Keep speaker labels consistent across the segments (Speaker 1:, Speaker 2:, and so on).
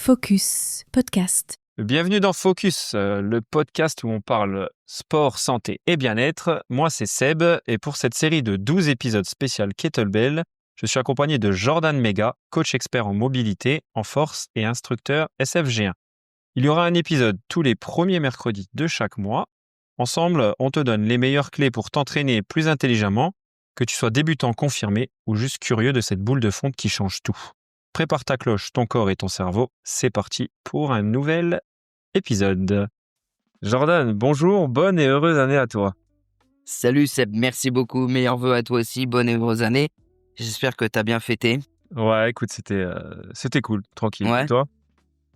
Speaker 1: Focus Podcast.
Speaker 2: Bienvenue dans Focus, le podcast où on parle sport, santé et bien-être. Moi, c'est Seb et pour cette série de 12 épisodes spécial Kettlebell, je suis accompagné de Jordan Mega, coach expert en mobilité, en force et instructeur SFG1. Il y aura un épisode tous les premiers mercredis de chaque mois. Ensemble, on te donne les meilleures clés pour t'entraîner plus intelligemment, que tu sois débutant confirmé ou juste curieux de cette boule de fonte qui change tout. Prépare ta cloche, ton corps et ton cerveau. C'est parti pour un nouvel épisode. Jordan, bonjour, bonne et heureuse année à toi.
Speaker 3: Salut Seb, merci beaucoup. Meilleurs vœux à toi aussi, bonne et heureuse année. J'espère que tu as bien fêté.
Speaker 2: Ouais, écoute, c'était cool, tranquille.
Speaker 3: Ouais.
Speaker 2: Et toi?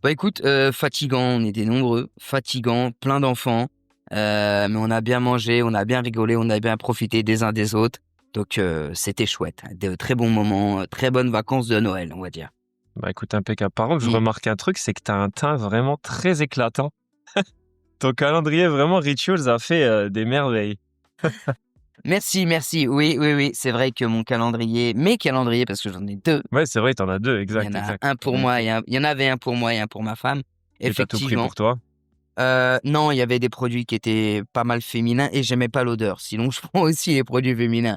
Speaker 3: Bah écoute, fatigant, on était nombreux, fatigant, plein d'enfants. Mais on a bien mangé, on a bien rigolé, on a bien profité des uns des autres. Donc c'était chouette. De très bons moments, très bonnes vacances de Noël, on va dire.
Speaker 2: Bah écoute, impeccable. Par contre, je remarque un truc, c'est que tu as un teint vraiment très éclatant. Ton calendrier, vraiment, Rituals a fait des merveilles.
Speaker 3: Merci. Oui. C'est vrai que mes calendriers, parce que j'en ai deux.
Speaker 2: Ouais, c'est vrai, t'en as deux,
Speaker 3: Il
Speaker 2: exact.
Speaker 3: y en a
Speaker 2: exact.
Speaker 3: un pour moi, il y en avait un pour moi et un pour ma femme.
Speaker 2: Et t'as tout pris
Speaker 3: Effectivement.
Speaker 2: pour toi?
Speaker 3: Non, il y avait des produits qui étaient pas mal féminins et j'aimais pas l'odeur. Sinon, je prends aussi les produits féminins.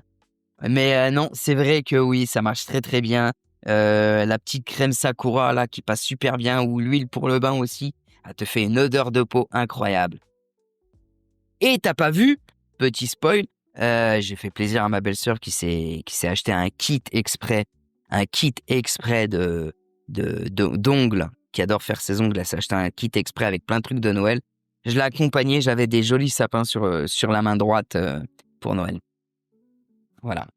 Speaker 3: Mais non, c'est vrai que oui, ça marche très très bien. La petite crème Sakura là qui passe super bien ou l'huile pour le bain aussi, elle te fait une odeur de peau incroyable. Et t'as pas vu, petit spoil, j'ai fait plaisir à ma belle-sœur qui s'est acheté un kit exprès d'ongles, qui adore faire ses ongles. Elle s'est acheté un kit exprès avec plein de trucs de Noël. Je l'ai accompagnée, j'avais des jolis sapins sur la main droite pour Noël. Voilà.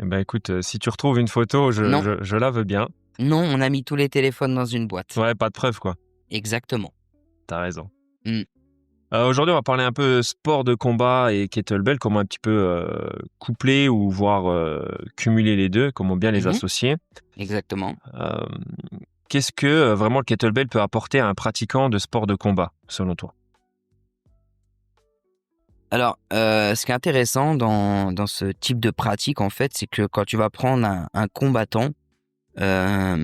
Speaker 2: Eh ben écoute, si tu retrouves une photo,
Speaker 3: Non.
Speaker 2: je la veux bien.
Speaker 3: Non, on a mis tous les téléphones dans une boîte.
Speaker 2: Ouais, pas de preuve, quoi.
Speaker 3: Exactement.
Speaker 2: T'as raison.
Speaker 3: Mm.
Speaker 2: Aujourd'hui, on va parler un peu sport de combat et kettlebell, comment un petit peu coupler ou voire cumuler les deux, comment bien les associer.
Speaker 3: Exactement.
Speaker 2: Qu'est-ce que vraiment le kettlebell peut apporter à un pratiquant de sport de combat, selon toi?
Speaker 3: Alors, ce qui est intéressant dans ce type de pratique, en fait, c'est que quand tu vas prendre un combattant, alors,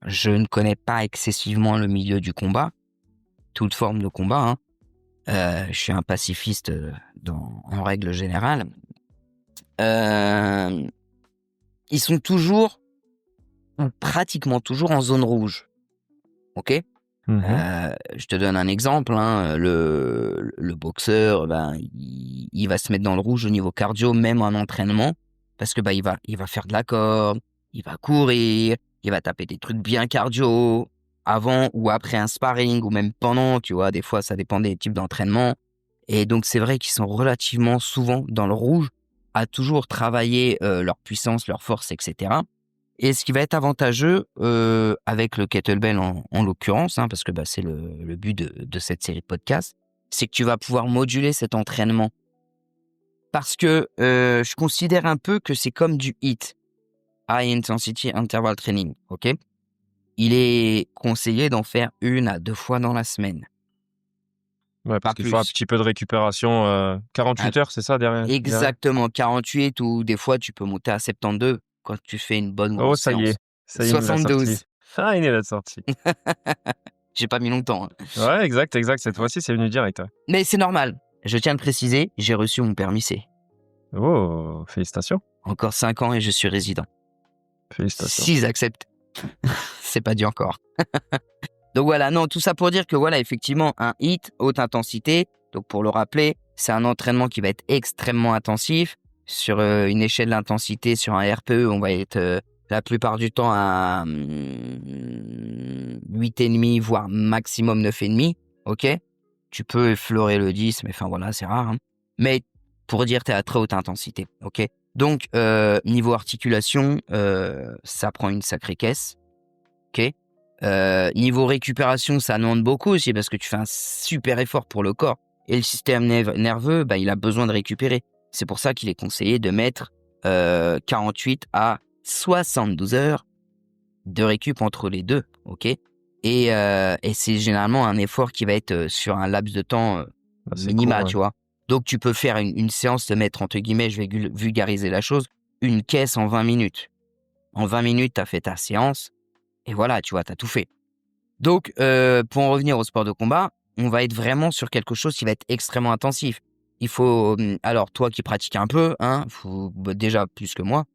Speaker 3: je ne connais pas excessivement le milieu du combat, toute forme de combat, hein. Je suis un pacifiste en règle générale. Ils sont toujours, ou pratiquement toujours en zone rouge. Ok? Je te donne un exemple, hein. Le boxeur, il va se mettre dans le rouge au niveau cardio, même en entraînement, parce que il va faire de la corde, il va courir, il va taper des trucs bien cardio avant ou après un sparring ou même pendant, tu vois, des fois ça dépend des types d'entraînement. Et donc c'est vrai qu'ils sont relativement souvent dans le rouge, à toujours travailler leur puissance, leur force, etc. Et ce qui va être avantageux avec le kettlebell en l'occurrence, hein, parce que c'est le but de cette série de podcasts, c'est que tu vas pouvoir moduler cet entraînement. Parce que je considère un peu que c'est comme du HIIT, High Intensity Interval Training, ok? Il est conseillé d'en faire 1 à 2 fois dans la semaine.
Speaker 2: Ouais, parce
Speaker 3: Pas
Speaker 2: qu'il
Speaker 3: plus.
Speaker 2: faut un petit peu de récupération, 48 heures, c'est ça, derrière?
Speaker 3: Exactement, 48 ou des fois tu peux monter à 72 quand tu fais une bonne
Speaker 2: Oh,
Speaker 3: grosse
Speaker 2: ça y
Speaker 3: séance.
Speaker 2: est, il nous l'a
Speaker 3: 72.
Speaker 2: sorti. Ah, il nous l'a sorti.
Speaker 3: J'ai pas mis longtemps, hein.
Speaker 2: Ouais, exact, cette fois-ci, c'est venu direct. Ouais.
Speaker 3: Mais c'est normal. Je tiens à le préciser, j'ai reçu mon permis C.
Speaker 2: Oh, félicitations.
Speaker 3: Encore 5 ans et je suis résident.
Speaker 2: Félicitations.
Speaker 3: S'ils acceptent. C'est pas dit encore. Donc voilà, non, tout ça pour dire que voilà, effectivement, un HIIT, haute intensité, donc pour le rappeler, c'est un entraînement qui va être extrêmement intensif. Sur une échelle d'intensité, sur un RPE, on va être la plupart du temps à 8,5, voire maximum 9,5. Ok? Tu peux effleurer le 10, mais enfin voilà, c'est rare. Hein. Mais pour dire, tu es à très haute intensité. Ok? Donc, niveau articulation, ça prend une sacrée caisse. Ok? Niveau récupération, ça demande beaucoup aussi parce que tu fais un super effort pour le corps. Et le système nerveux, il a besoin de récupérer. C'est pour ça qu'il est conseillé de mettre 48 à 72 heures de récup entre les deux. Ok? Et c'est généralement un effort qui va être sur un laps de temps minima, tu vois. Donc, tu peux faire une séance, te mettre, entre guillemets, je vais vulgariser la chose, une caisse en 20 minutes. En 20 minutes, tu as fait ta séance Et voilà, tu vois, tu as tout fait. Donc, pour en revenir au sport de combat, on va être vraiment sur quelque chose qui va être extrêmement intensif. Il faut, alors toi qui pratiques un peu, déjà plus que moi,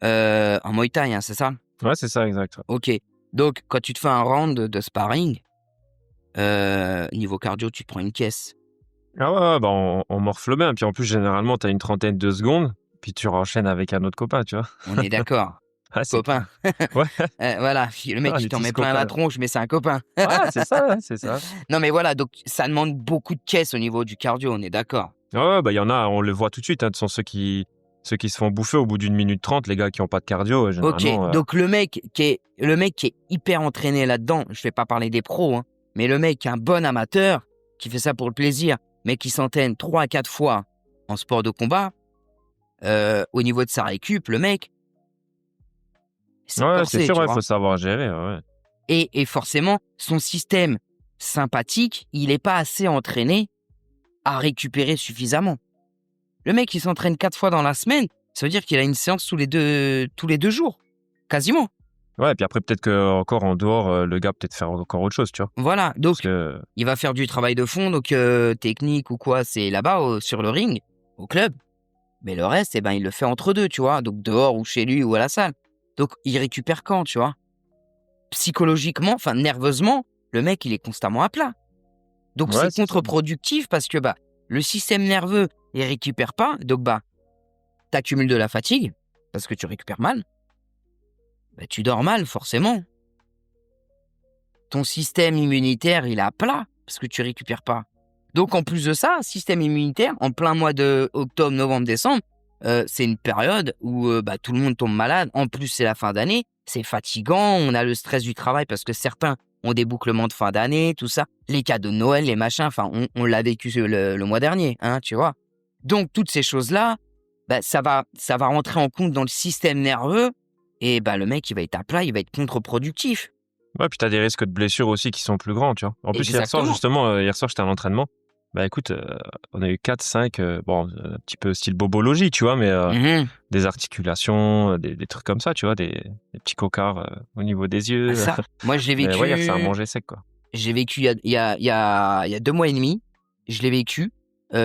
Speaker 3: en Muay Thai, c'est ça?
Speaker 2: Ouais, c'est ça, exact. Ouais.
Speaker 3: Ok. Donc, quand tu te fais un round de sparring, niveau cardio, tu te prends une caisse.
Speaker 2: Ah ouais, bah on morfle bien. Puis en plus, généralement, tu as une trentaine de secondes, puis tu enchaînes avec un autre copain, tu vois.
Speaker 3: On est d'accord.
Speaker 2: Ah, c'est
Speaker 3: Copain.
Speaker 2: Ouais,
Speaker 3: Voilà, le mec,
Speaker 2: on
Speaker 3: il
Speaker 2: est
Speaker 3: t'en
Speaker 2: tous
Speaker 3: met plein
Speaker 2: copains.
Speaker 3: la tronche, mais c'est un copain.
Speaker 2: Ouais, c'est ça, ouais, c'est ça.
Speaker 3: Non, mais voilà, donc ça demande beaucoup de caisses au niveau du cardio, on est d'accord.
Speaker 2: Ouais, bah il y en a, on le voit tout de suite, ce sont ceux qui se font bouffer au bout d'une minute 30, les gars qui ont pas de cardio,
Speaker 3: Ok,
Speaker 2: généralement.
Speaker 3: donc le mec qui est hyper entraîné là-dedans, je vais pas parler des pros, mais le mec qui est un bon amateur, qui fait ça pour le plaisir, mais qui s'entraîne 3 à 4 fois en sport de combat, au niveau de sa récup, le mec, c'est
Speaker 2: Ouais, c'est
Speaker 3: corsé,
Speaker 2: sûr,
Speaker 3: tu
Speaker 2: il
Speaker 3: vois.
Speaker 2: faut savoir gérer. Ouais.
Speaker 3: Et forcément, son système sympathique, il n'est pas assez entraîné à récupérer suffisamment. Le mec, il s'entraîne 4 fois dans la semaine, ça veut dire qu'il a une séance tous les 2 jours, quasiment.
Speaker 2: Ouais, et puis après, peut-être qu'encore en dehors, le gars peut-être faire encore autre chose, tu vois.
Speaker 3: Voilà, donc
Speaker 2: Parce que,
Speaker 3: il va faire du travail de fond, donc technique ou quoi, c'est là-bas, sur le ring, au club. Mais le reste, il le fait entre deux, tu vois, donc dehors ou chez lui ou à la salle. Donc il récupère quand, tu vois? Psychologiquement, nerveusement, le mec, il est constamment à plat. Donc
Speaker 2: ouais,
Speaker 3: c'est
Speaker 2: c'est ça.
Speaker 3: contre-productif parce que le système nerveux, il récupère pas, donc t'accumules de la fatigue parce que tu récupères mal. Tu dors mal, forcément. Ton système immunitaire, il est à plat parce que tu récupères pas. Donc, en plus de ça, système immunitaire, en plein mois de octobre, novembre, décembre, c'est une période où tout le monde tombe malade. En plus, c'est la fin d'année. C'est fatigant. On a le stress du travail parce que certains ont des bouclements de fin d'année, tout ça. Les cadeaux de Noël, les machins. On l'a vécu le mois dernier, tu vois. Donc, toutes ces choses-là, ça va rentrer en compte dans le système nerveux. Et le mec, il va être à plat, il va être contre-productif.
Speaker 2: Ouais, puis t'as des risques de blessures aussi qui sont plus grands, tu vois. En plus,
Speaker 3: Exactement.
Speaker 2: hier soir, j'étais à l'entraînement. Bah écoute, on a eu 4, 5, un petit peu style bobologie, tu vois, mais des articulations, des trucs comme ça, tu vois, des petits cocards au niveau des yeux.
Speaker 3: Ça, moi, je l'ai
Speaker 2: Mais
Speaker 3: vécu.
Speaker 2: ouais, hier, c'est à manger sec, quoi.
Speaker 3: J'ai vécu il y a 2 mois et demi. Je l'ai vécu.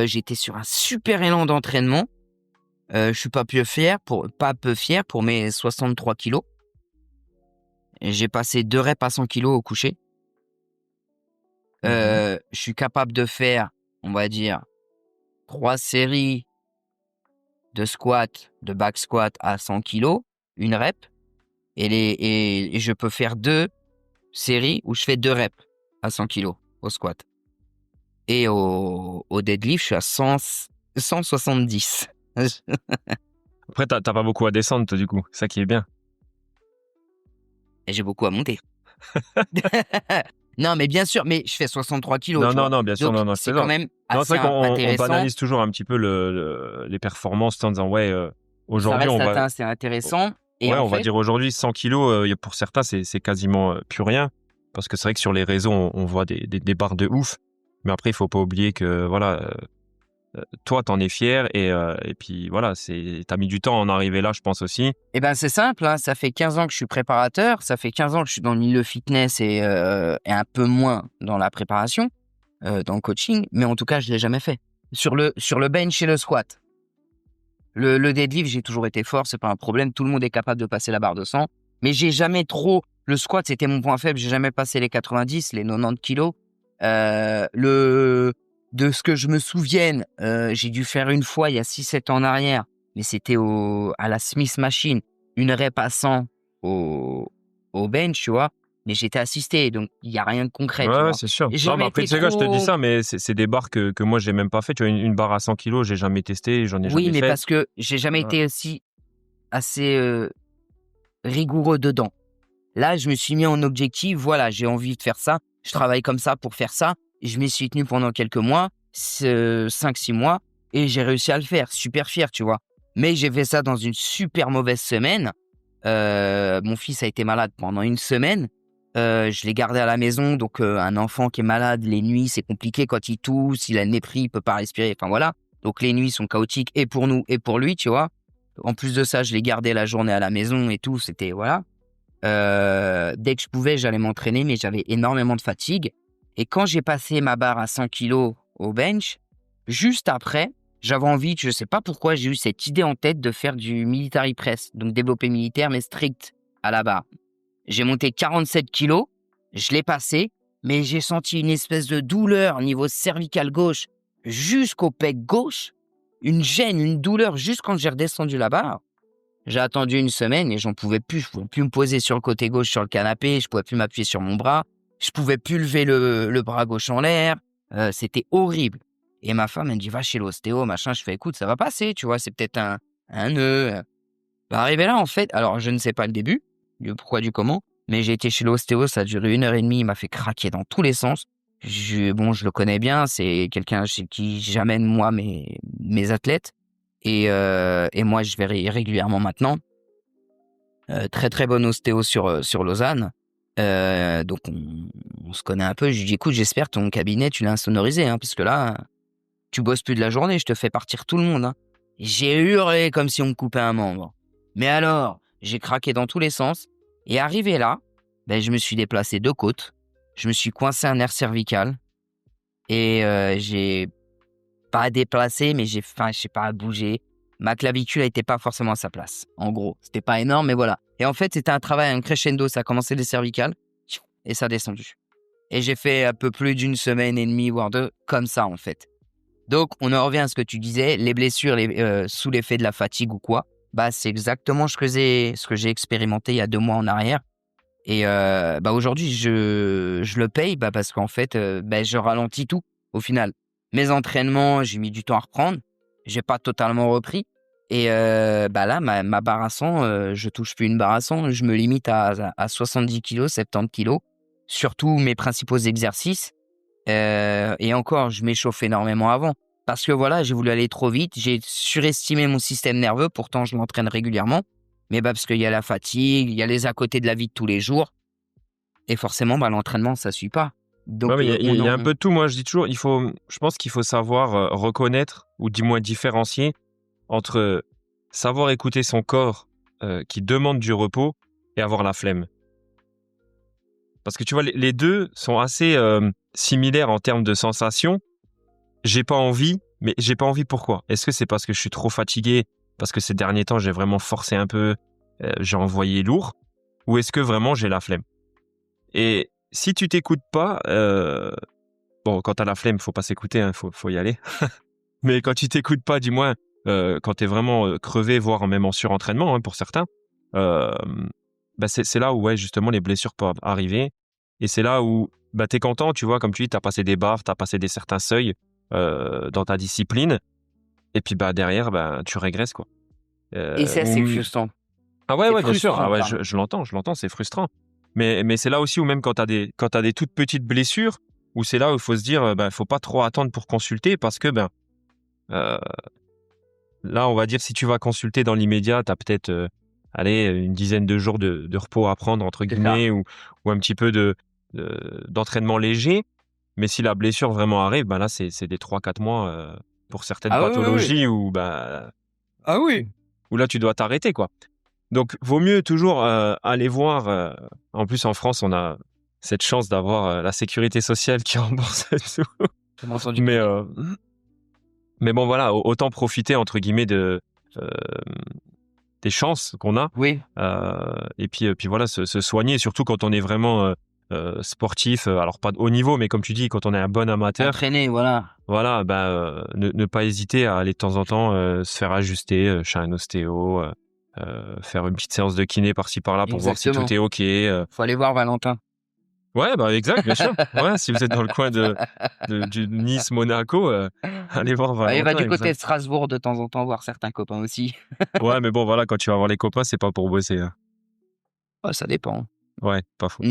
Speaker 3: J'étais sur un super élan d'entraînement. Je suis pas peu fier pour mes 63 kilos. Et j'ai passé 2 reps à 100 kilos au coucher. Je suis capable de faire, on va dire, 3 séries de squat, de back squat à 100 kilos, une rep. Et je peux faire 2 séries où je fais 2 reps à 100 kilos au squat. Et au deadlift, je suis à 170.
Speaker 2: Après, t'as pas beaucoup à descendre, toi, du coup. C'est ça qui est bien.
Speaker 3: Et j'ai beaucoup à monter. Non, mais bien sûr, mais je fais 63 kilos.
Speaker 2: Non, bien sûr,
Speaker 3: Donc,
Speaker 2: non,
Speaker 3: c'est quand même
Speaker 2: non,
Speaker 3: assez
Speaker 2: c'est vrai qu'on
Speaker 3: intéressant.
Speaker 2: banalise toujours un petit peu les performances en disant, ouais,
Speaker 3: Ça
Speaker 2: aujourd'hui,
Speaker 3: reste
Speaker 2: on va.
Speaker 3: atteint, c'est intéressant. Et
Speaker 2: Ouais,
Speaker 3: en
Speaker 2: on va
Speaker 3: fait,
Speaker 2: dire aujourd'hui 100 kilos, pour certains, c'est quasiment plus rien. Parce que c'est vrai que sur les réseaux, on voit des barres de ouf. Mais après, il faut pas oublier que, voilà, toi, t'en es fier. Et puis, voilà, t'as mis du temps à en arriver là, je pense aussi.
Speaker 3: c'est simple, ça fait 15 ans que je suis préparateur, ça fait 15 ans que je suis dans le milieu fitness et un peu moins dans la préparation, dans le coaching, mais en tout cas, je ne l'ai jamais fait. Sur le bench et le squat, le deadlift, j'ai toujours été fort, c'est pas un problème, tout le monde est capable de passer la barre de 100, mais j'ai jamais trop... Le squat, c'était mon point faible, j'ai jamais passé les 90, les 90 kilos. De ce que je me souvienne, j'ai dû faire une fois il y a 6-7 ans en arrière, mais c'était à la Smith Machine, une rep à 100 au bench, tu vois, mais j'étais assisté, donc il n'y a rien de concret, tu
Speaker 2: Ouais,
Speaker 3: vois.
Speaker 2: c'est sûr.
Speaker 3: J'ai
Speaker 2: Non, mais
Speaker 3: jamais
Speaker 2: après,
Speaker 3: été
Speaker 2: tu sais quoi, je te dis
Speaker 3: trop-
Speaker 2: ça, mais c'est des barres que moi, j'ai même pas fait. Tu vois, une barre à 100 kilos, j'ai jamais testé, j'en ai
Speaker 3: Oui,
Speaker 2: jamais
Speaker 3: mais
Speaker 2: fait.
Speaker 3: parce que j'ai jamais
Speaker 2: Ouais.
Speaker 3: été aussi assez rigoureux dedans. Là, je me suis mis en objectif, voilà, j'ai envie de faire ça, je travaille comme ça pour faire ça, et je m'y suis tenu pendant quelques mois, 5-6 mois, et j'ai réussi à le faire, super fier, tu vois. Mais j'ai fait ça dans une super mauvaise semaine. Mon fils a été malade pendant une semaine, je l'ai gardé à la maison, donc un enfant qui est malade, les nuits, c'est compliqué quand il tousse, il a le nez pris, il peut pas respirer, enfin voilà. Donc les nuits sont chaotiques, et pour nous, et pour lui, tu vois. En plus de ça, je l'ai gardé la journée à la maison et tout, c'était, voilà. Dès que je pouvais, j'allais m'entraîner, mais j'avais énormément de fatigue. Et quand j'ai passé ma barre à 100 kilos au bench, juste après, j'avais envie, je ne sais pas pourquoi, j'ai eu cette idée en tête de faire du military press, donc développé militaire, mais strict à la barre. J'ai monté 47 kilos, je l'ai passé, mais j'ai senti une espèce de douleur au niveau cervical gauche jusqu'au pec gauche, une gêne, une douleur juste quand j'ai redescendu la barre. J'ai attendu une semaine et j'en pouvais plus. Je pouvais plus me poser sur le côté gauche sur le canapé, je pouvais plus m'appuyer sur mon bras, je pouvais plus lever le bras gauche en l'air. C'était horrible. Et ma femme, elle me dit, va chez l'ostéo, machin. Je fais, écoute, ça va passer, tu vois, c'est peut-être un nœud. Bah, arrivé là, en fait, alors je ne sais pas le début, du pourquoi, du comment, mais j'ai été chez l'ostéo, ça a duré 1 heure et demie, il m'a fait craquer dans tous les sens. Je le connais bien, c'est quelqu'un chez qui j'amène, moi, mes athlètes. Et moi, je vais régulièrement maintenant. Très, très bonne ostéo sur Lausanne. Donc, on se connaît un peu. Je lui dis, écoute, j'espère ton cabinet, tu l'as insonorisé, hein, parce que là, tu bosses plus de la journée, je te fais partir tout le monde. Hein. J'ai hurlé comme si on me coupait un membre. Mais alors, j'ai craqué dans tous les sens. Et arrivé là, ben, je me suis déplacé 2 côtes. Je me suis coincé un nerf cervical. Et j'ai pas déplacé, mais je sais pas, bougé. Ma clavicule n'était pas forcément à sa place. En gros, c'était pas énorme, mais voilà. Et en fait, c'était un travail, un crescendo. Ça a commencé des cervicales et ça a descendu. Et j'ai fait un peu plus d'1 semaine et demie, voire 2, comme ça, en fait. Donc, on en revient à ce que tu disais, les blessures sous l'effet de la fatigue ou quoi, bah, c'est exactement ce que j'ai expérimenté il y a 2 mois en arrière. Et bah, aujourd'hui, je le paye parce qu'en fait, je ralentis tout au final. Mes entraînements, j'ai mis du temps à reprendre. J'ai pas totalement repris. Et là, ma barre à 100, je touche plus une barre à 100. Je me limite à 70 kilos, 70 kilos. Surtout mes principaux exercices. Et encore, je m'échauffe énormément avant. Parce que voilà, j'ai voulu aller trop vite. J'ai surestimé mon système nerveux. Pourtant, je m'entraîne régulièrement. Mais parce qu'il y a la fatigue, il y a les à côté de la vie de tous les jours. Et forcément, l'entraînement, ça ne suit pas. Donc,
Speaker 2: ouais, mais il y a un peu de tout. Moi, je dis toujours, je pense qu'il faut savoir reconnaître ou du moins différencier entre savoir écouter son corps qui demande du repos et avoir la flemme. Parce que tu vois, les deux sont assez similaires en termes de sensations. J'ai pas envie, mais j'ai pas envie pourquoi? Est-ce que c'est parce que je suis trop fatigué? Parce que ces derniers temps, j'ai vraiment forcé un peu, j'ai envoyé lourd? Ou est-ce que vraiment j'ai la flemme? Et si tu t'écoutes pas, quand t'as la flemme, faut pas s'écouter, hein, faut y aller. Mais quand tu t'écoutes pas, du moins, quand t'es vraiment crevé, voire même en surentraînement, hein, pour certains, c'est là où, ouais, justement, les blessures peuvent arriver. Et c'est là où t'es content, tu vois, comme tu dis, t'as passé des barres, t'as passé certains seuils dans ta discipline. Et puis derrière, tu régresses, quoi.
Speaker 3: et c'est assez frustrant.
Speaker 2: Ah ouais,
Speaker 3: C'est
Speaker 2: ouais, bien sûr.
Speaker 3: frustrant,
Speaker 2: Ah ouais,
Speaker 3: ça.
Speaker 2: je l'entends, c'est frustrant. Mais c'est là aussi où même quand t'as des toutes petites blessures, où c'est là où il faut se dire, faut pas trop attendre pour consulter parce que euh, là, on va dire si tu vas consulter dans l'immédiat, t'as peut-être une dizaine de jours de repos à prendre entre guillemets ou un petit peu d'entraînement léger. Mais si la blessure vraiment arrive, là c'est des 3-4 mois pour certaines pathologies où
Speaker 3: Ah oui.
Speaker 2: où là tu dois t'arrêter, quoi. Donc, vaut mieux toujours aller voir. En plus, en France, on a cette chance d'avoir la sécurité sociale qui rembourse tout.
Speaker 3: J'ai entendu
Speaker 2: Mais,
Speaker 3: parler.
Speaker 2: mais bon, voilà, autant profiter, entre guillemets, des chances qu'on a.
Speaker 3: Oui.
Speaker 2: Et puis voilà, se soigner, surtout quand on est vraiment sportif. Alors, pas de haut niveau, mais comme tu dis, quand on est un bon amateur.
Speaker 3: Entraîner, voilà.
Speaker 2: Voilà, ne pas hésiter à aller de temps en temps se faire ajuster chez un ostéo. Faire une petite séance de kiné par-ci par-là pour voir si tout est OK.
Speaker 3: Faut aller voir Valentin.
Speaker 2: Ouais, exact, bien sûr. Ouais, si vous êtes dans le coin du Nice, Monaco, allez voir
Speaker 3: Il va
Speaker 2: Valentin.
Speaker 3: du côté de Strasbourg de temps en temps voir certains copains aussi.
Speaker 2: Ouais, mais bon, voilà, quand tu vas voir les copains, c'est pas pour bosser. Hein.
Speaker 3: Oh, ça dépend.
Speaker 2: Ouais, pas faux.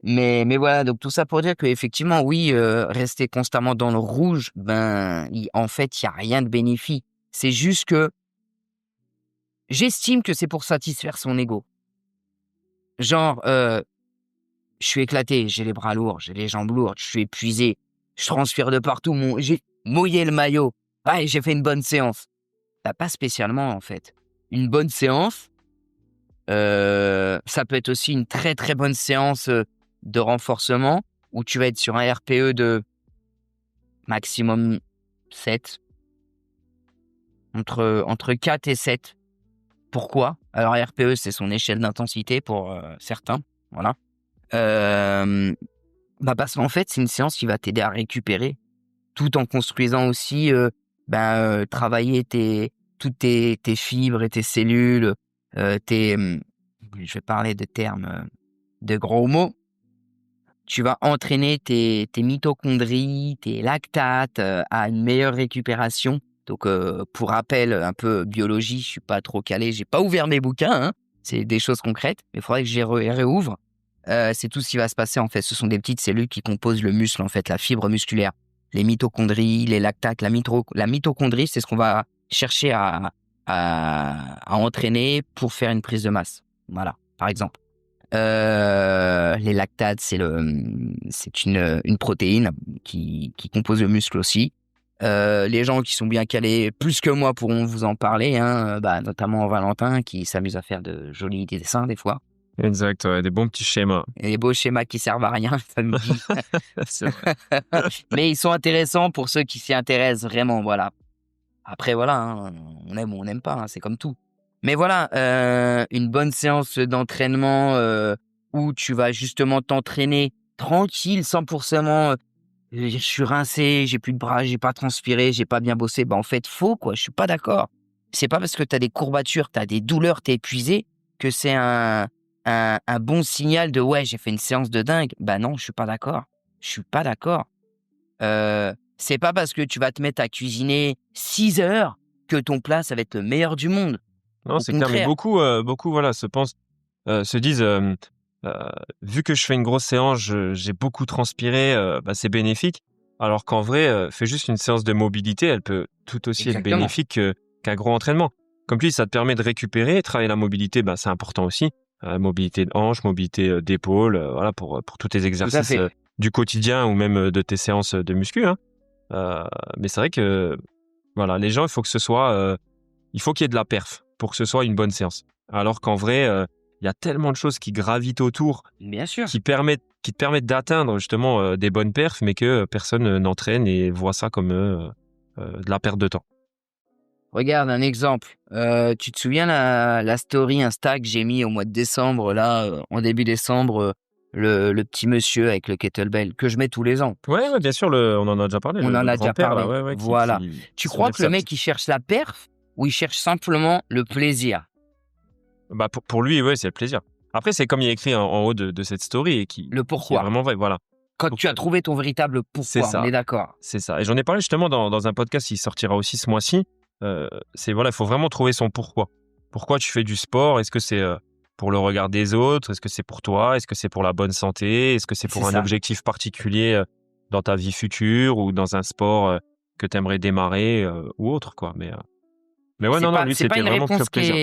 Speaker 3: Mais voilà, donc tout ça pour dire qu'effectivement, oui, rester constamment dans le rouge, en fait, il n'y a rien de bénéfique. C'est juste que j'estime que c'est pour satisfaire son ego. Genre, je suis éclaté, j'ai les bras lourds, j'ai les jambes lourdes, je suis épuisé, je transpire de partout, j'ai mouillé le maillot. Ouais, j'ai fait une bonne séance. Pas spécialement, en fait. Une bonne séance, Ça peut être aussi une très, très bonne séance de renforcement où tu vas être sur un RPE de maximum 7, entre 4 et 7. Pourquoi? Alors, RPE, c'est son échelle d'intensité pour certains. Voilà. Parce qu'en fait, c'est une séance qui va t'aider à récupérer tout en construisant aussi, travailler toutes tes fibres et tes cellules, je vais parler de termes de gros mots. Tu vas entraîner tes mitochondries, tes lactates à une meilleure récupération. Donc, pour rappel, un peu biologie, je suis pas trop calé, j'ai pas ouvert mes bouquins, hein. C'est des choses concrètes, mais il faudrait que j'y réouvre. C'est tout ce qui va se passer, en fait. Ce sont des petites cellules qui composent le muscle, en fait, la fibre musculaire. Les mitochondries, les lactates, la mitochondrie, c'est ce qu'on va chercher à entraîner pour faire une prise de masse. Voilà, par exemple. Les lactates, c'est une protéine qui compose le muscle aussi. Les gens qui sont bien calés plus que moi pourront vous en parler, hein, notamment Valentin qui s'amuse à faire de jolis dessins des fois.
Speaker 2: Exact, ouais, des bons petits schémas.
Speaker 3: Et des beaux schémas qui servent à rien, ça me dit.
Speaker 2: C'est vrai.
Speaker 3: Mais ils sont intéressants pour ceux qui s'y intéressent vraiment, voilà. Après, voilà, hein, on aime ou on n'aime pas, hein, c'est comme tout. Mais voilà, une bonne séance d'entraînement où tu vas justement t'entraîner tranquille, sans forcément je suis rincé, j'ai plus de bras, j'ai pas transpiré, j'ai pas bien bossé. En fait, faux, quoi, je suis pas d'accord. C'est pas parce que tu as des courbatures, tu as des douleurs, tu es épuisé, que c'est un bon signal de ouais, j'ai fait une séance de dingue. Non, je suis pas d'accord. Je suis pas d'accord. C'est pas parce que tu vas te mettre à cuisiner 6 heures que ton plat, ça va être le meilleur du monde.
Speaker 2: Non,
Speaker 3: Au
Speaker 2: c'est clair, mais
Speaker 3: contraire.
Speaker 2: beaucoup voilà, se disent vu que je fais une grosse séance, j'ai beaucoup transpiré, c'est bénéfique. Alors qu'en vrai, fais juste une séance de mobilité, elle peut tout aussi être
Speaker 3: Exactement.
Speaker 2: bénéfique qu'un gros entraînement. Comme tu dis, ça te permet de récupérer, travailler la mobilité, c'est important aussi. Mobilité de hanche, mobilité d'épaule, voilà, pour tous tes exercices
Speaker 3: fait.
Speaker 2: du quotidien ou même de tes séances de muscu, hein. Mais c'est vrai que voilà, les gens, il faut qu'il y ait de la perf pour que ce soit une bonne séance. Alors qu'en vrai, il y a tellement de choses qui gravitent autour,
Speaker 3: Bien sûr.
Speaker 2: qui te permettent d'atteindre justement des bonnes perfs, mais que personne n'entraîne et voit ça comme de la perte de temps.
Speaker 3: Regarde un exemple. Tu te souviens la story Insta que j'ai mis au mois de décembre, là, en début décembre, le petit monsieur avec le kettlebell que je mets tous les ans.
Speaker 2: Ouais, bien sûr, on en a déjà parlé,
Speaker 3: On en
Speaker 2: le
Speaker 3: a déjà
Speaker 2: grand-père, là,
Speaker 3: parlé.
Speaker 2: ouais,
Speaker 3: Voilà. Tu crois
Speaker 2: soulève
Speaker 3: que le
Speaker 2: sa
Speaker 3: mec,
Speaker 2: petite-
Speaker 3: il cherche la perf ou il cherche simplement le plaisir?
Speaker 2: pour lui, ouais, c'est le plaisir. Après, c'est comme il y a écrit en haut de cette story et qui
Speaker 3: Le
Speaker 2: est
Speaker 3: pourquoi.
Speaker 2: vraiment vrai, voilà.
Speaker 3: Quand tu as trouvé ton véritable
Speaker 2: C'est
Speaker 3: pourquoi,
Speaker 2: ça.
Speaker 3: on est d'accord.
Speaker 2: C'est ça. Et j'en ai parlé justement dans un podcast qui sortira aussi ce mois-ci. Il faut vraiment trouver son pourquoi. Pourquoi tu fais du sport? Est-ce que c'est pour le regard des autres? Est-ce que c'est pour toi? Est-ce que c'est pour la bonne santé? Est-ce que c'est pour
Speaker 3: C'est
Speaker 2: un
Speaker 3: ça.
Speaker 2: objectif particulier dans ta vie future ou dans un sport que tu aimerais démarrer ou autre, quoi. Mais ouais, non, lui,
Speaker 3: C'est pas
Speaker 2: c'était
Speaker 3: une
Speaker 2: vraiment que le
Speaker 3: réponse
Speaker 2: plaisir.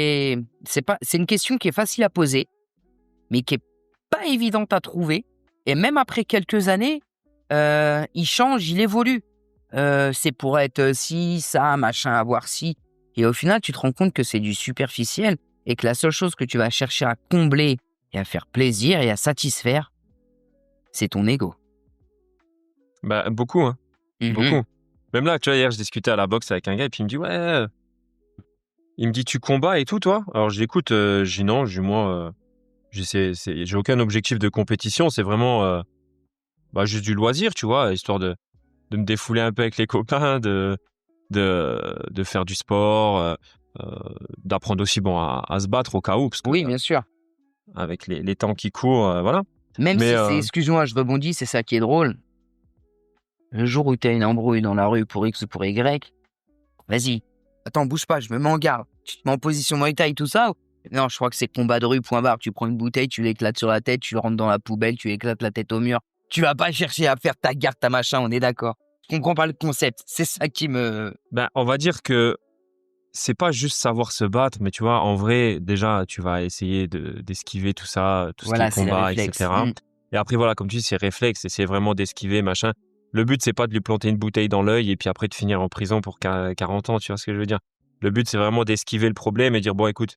Speaker 3: c'est une question qui est facile à poser, mais qui est pas évidente à trouver. Et même après quelques années, il change, il évolue. C'est pour être ci, ça, machin, avoir ci. Et au final, tu te rends compte que c'est du superficiel et que la seule chose que tu vas chercher à combler et à faire plaisir et à satisfaire, c'est ton ego.
Speaker 2: Beaucoup, hein.
Speaker 3: Mhm.
Speaker 2: Beaucoup. Même là, tu vois, hier, je discutais à la boxe avec un gars et puis il me dit, ouais, il me dit, tu combats et tout, toi? Alors, je l'écoute, je dis non, je dis moi, j'ai aucun objectif de compétition, c'est vraiment juste du loisir, tu vois, histoire de me défouler un peu avec les copains, de faire du sport, d'apprendre aussi à se battre au cas où, parce que
Speaker 3: Oui, bien sûr.
Speaker 2: avec les temps qui courent, voilà.
Speaker 3: Même
Speaker 2: Mais
Speaker 3: si excuse-moi, je rebondis, c'est ça qui est drôle. Le jour où tu as une embrouille dans la rue pour X ou pour Y, vas-y. Attends, bouge pas, je me mets en garde. Tu te mets en position Muay Thai, tout ça? Non, je crois que c'est combat de rue, point barre. Tu prends une bouteille, tu l'éclates sur la tête, tu le rentres dans la poubelle, tu éclates la tête au mur. Tu vas pas chercher à faire ta garde, ta machin, on est d'accord. Je comprends pas le concept. C'est ça qui me...
Speaker 2: on va dire que c'est pas juste savoir se battre, mais tu vois, en vrai, déjà, tu vas essayer d'esquiver tout ça, tout
Speaker 3: Voilà,
Speaker 2: ce qui
Speaker 3: c'est
Speaker 2: est
Speaker 3: les
Speaker 2: combat,
Speaker 3: réflexes.
Speaker 2: etc. Et après, voilà, comme tu dis, c'est réflexe, essayer vraiment d'esquiver, machin. Le but, c'est pas de lui planter une bouteille dans l'œil et puis après de finir en prison pour 40 ans, tu vois ce que je veux dire? Le but, c'est vraiment d'esquiver le problème et dire, bon, écoute,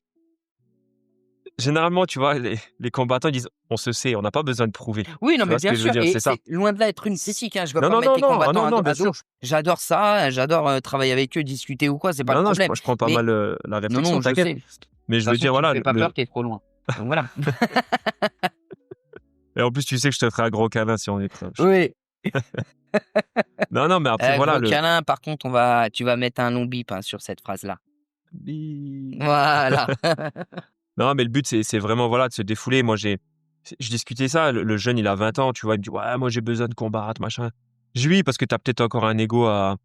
Speaker 2: généralement, tu vois, les combattants disent on se sait, on n'a pas besoin de prouver.
Speaker 3: Oui, non,
Speaker 2: Tu
Speaker 3: mais
Speaker 2: vois ce
Speaker 3: bien
Speaker 2: que je veux
Speaker 3: sûr.
Speaker 2: dire,
Speaker 3: Et
Speaker 2: c'est ça.
Speaker 3: c'est loin de là être une critique. Hein. Je veux
Speaker 2: Non,
Speaker 3: pas
Speaker 2: non,
Speaker 3: mettre
Speaker 2: non,
Speaker 3: les
Speaker 2: non, ah
Speaker 3: combattants
Speaker 2: non, non,
Speaker 3: à
Speaker 2: bien
Speaker 3: dos.
Speaker 2: sûr.
Speaker 3: J'adore ça. J'adore travailler avec eux, discuter ou quoi. C'est pas le
Speaker 2: Non, non,
Speaker 3: problème.
Speaker 2: je prends pas
Speaker 3: Mais
Speaker 2: mal la
Speaker 3: non,
Speaker 2: réflexion,
Speaker 3: non, je
Speaker 2: t'inquiète.
Speaker 3: sais. De
Speaker 2: Mais
Speaker 3: toute
Speaker 2: je veux
Speaker 3: façon,
Speaker 2: dire,
Speaker 3: tu me
Speaker 2: voilà,
Speaker 3: fais pas peur, t'es trop loin. Donc voilà.
Speaker 2: et en plus, tu sais que je te ferai un gros câlin si on est proche.
Speaker 3: Oui.
Speaker 2: Non, non, mais après, voilà,
Speaker 3: Gros câlin, par contre, tu vas mettre un long bip sur cette phrase-là.
Speaker 2: Bip.
Speaker 3: Voilà.
Speaker 2: Non, mais le but, c'est vraiment, voilà, de se défouler. Moi, je discutais ça, le jeune, il a 20 ans, tu vois, il me dit, ouais, moi, j'ai besoin de combattre, machin. Je dis, oui, parce que t'as peut-être encore un ego à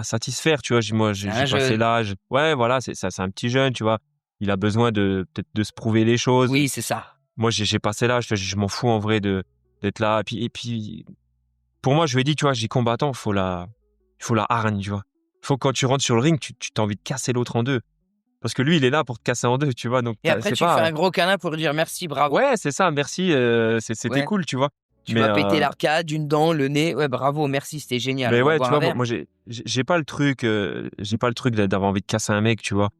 Speaker 2: satisfaire, tu vois. Moi,
Speaker 3: C'est
Speaker 2: j'ai
Speaker 3: un
Speaker 2: passé
Speaker 3: jeune.
Speaker 2: l'âge. Ouais, voilà, c'est ça, c'est un petit jeune, tu vois. Il a besoin peut-être de se prouver les choses.
Speaker 3: Oui, c'est ça.
Speaker 2: Moi, j'ai passé l'âge, tu vois, je m'en fous en vrai d'être là. Et puis, pour moi, je lui ai dit, tu vois, j'ai combattant, il faut la hargne, tu vois. Il faut que quand tu rentres sur le ring, tu t'as envie de casser l'autre en deux. Parce que lui, il est là pour te casser en deux, tu vois. Donc,
Speaker 3: Et après,
Speaker 2: c'est
Speaker 3: tu fais
Speaker 2: pas.
Speaker 3: un gros câlin pour dire merci, bravo.
Speaker 2: Ouais, c'est ça, merci, c'était
Speaker 3: Ouais.
Speaker 2: cool, tu vois.
Speaker 3: Tu
Speaker 2: Mais,
Speaker 3: vas péter l'arcade, une dent, le nez. Ouais, bravo, merci, c'était génial.
Speaker 2: mais
Speaker 3: On va
Speaker 2: ouais, tu
Speaker 3: boire un
Speaker 2: vois,
Speaker 3: verre.
Speaker 2: moi, j'ai pas le truc, d'avoir envie de casser un mec, tu vois.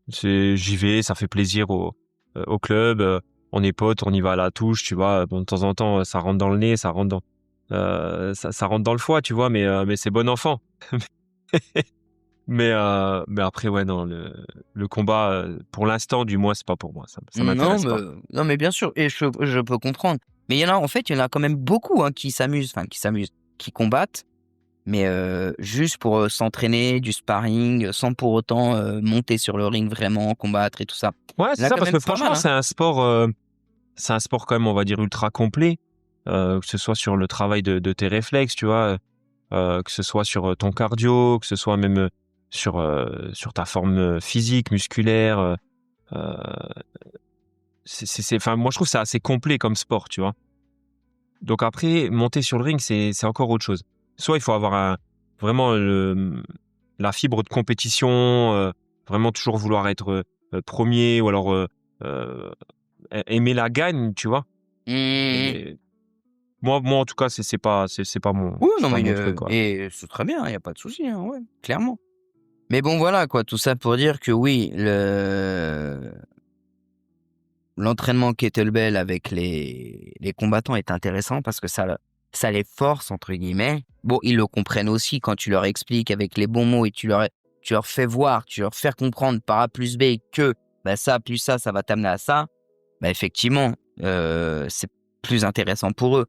Speaker 2: J'y vais, ça fait plaisir au club, on est potes, on y va à la touche, tu vois. Bon, de temps en temps, ça rentre dans le nez, ça rentre ça rentre dans le foie, tu vois, mais c'est bon enfant. Mais après, ouais, non, le combat, pour l'instant, du moins, c'est pas pour moi. Ça
Speaker 3: Non,
Speaker 2: m'intéresse pas.
Speaker 3: non, mais bien sûr, et je peux comprendre. Mais il y en a quand même beaucoup qui s'amusent, qui combattent, mais juste pour s'entraîner, du sparring, sans pour autant monter sur le ring vraiment, combattre et tout ça.
Speaker 2: Ouais,
Speaker 3: Il y
Speaker 2: c'est
Speaker 3: en a
Speaker 2: ça,
Speaker 3: quand
Speaker 2: parce
Speaker 3: même
Speaker 2: que
Speaker 3: pas
Speaker 2: franchement,
Speaker 3: mal. Hein.
Speaker 2: c'est un sport quand même, on va dire, ultra complet, que ce soit sur le travail de tes réflexes, tu vois, que ce soit sur ton cardio, que ce soit même sur ta forme physique, musculaire. Euh, enfin, moi, je trouve que c'est assez complet comme sport, tu vois. Donc après, monter sur le ring, c'est encore autre chose. Soit il faut avoir vraiment la fibre de compétition, vraiment toujours vouloir être premier, ou alors aimer la gagne, tu vois.
Speaker 3: Mmh.
Speaker 2: Et moi, en tout cas, c'est pas
Speaker 3: Oui,
Speaker 2: c'est
Speaker 3: non,
Speaker 2: pas
Speaker 3: mais
Speaker 2: mon truc, quoi.
Speaker 3: et c'est très bien, il n'y a pas de souci, hein, ouais, clairement. Mais bon, voilà, quoi, tout ça pour dire que oui, l'entraînement kettlebell avec les combattants est intéressant parce que ça les force, entre guillemets. Bon, ils le comprennent aussi quand tu leur expliques avec les bons mots et tu leur fais voir, tu leur fais comprendre par A plus B que bah, ça plus ça va t'amener à ça. Bah, effectivement, c'est plus intéressant pour eux.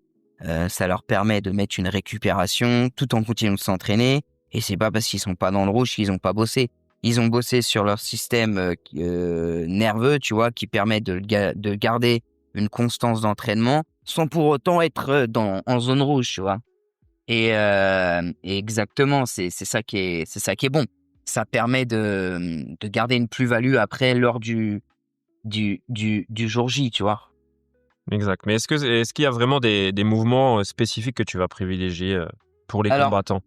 Speaker 3: Ça leur permet de mettre une récupération tout en continuant de s'entraîner. Et c'est pas parce qu'ils sont pas dans le rouge qu'ils ont pas bossé. Ils ont bossé sur leur système nerveux, tu vois, qui permet de garder une constance d'entraînement sans pour autant être en zone rouge, tu vois. Et exactement, c'est ça qui est bon. Ça permet de garder une plus-value après lors du jour J, tu vois.
Speaker 2: Exact. Mais est-ce qu'il y a vraiment des mouvements spécifiques que tu vas privilégier pour les
Speaker 3: Alors,
Speaker 2: combattants?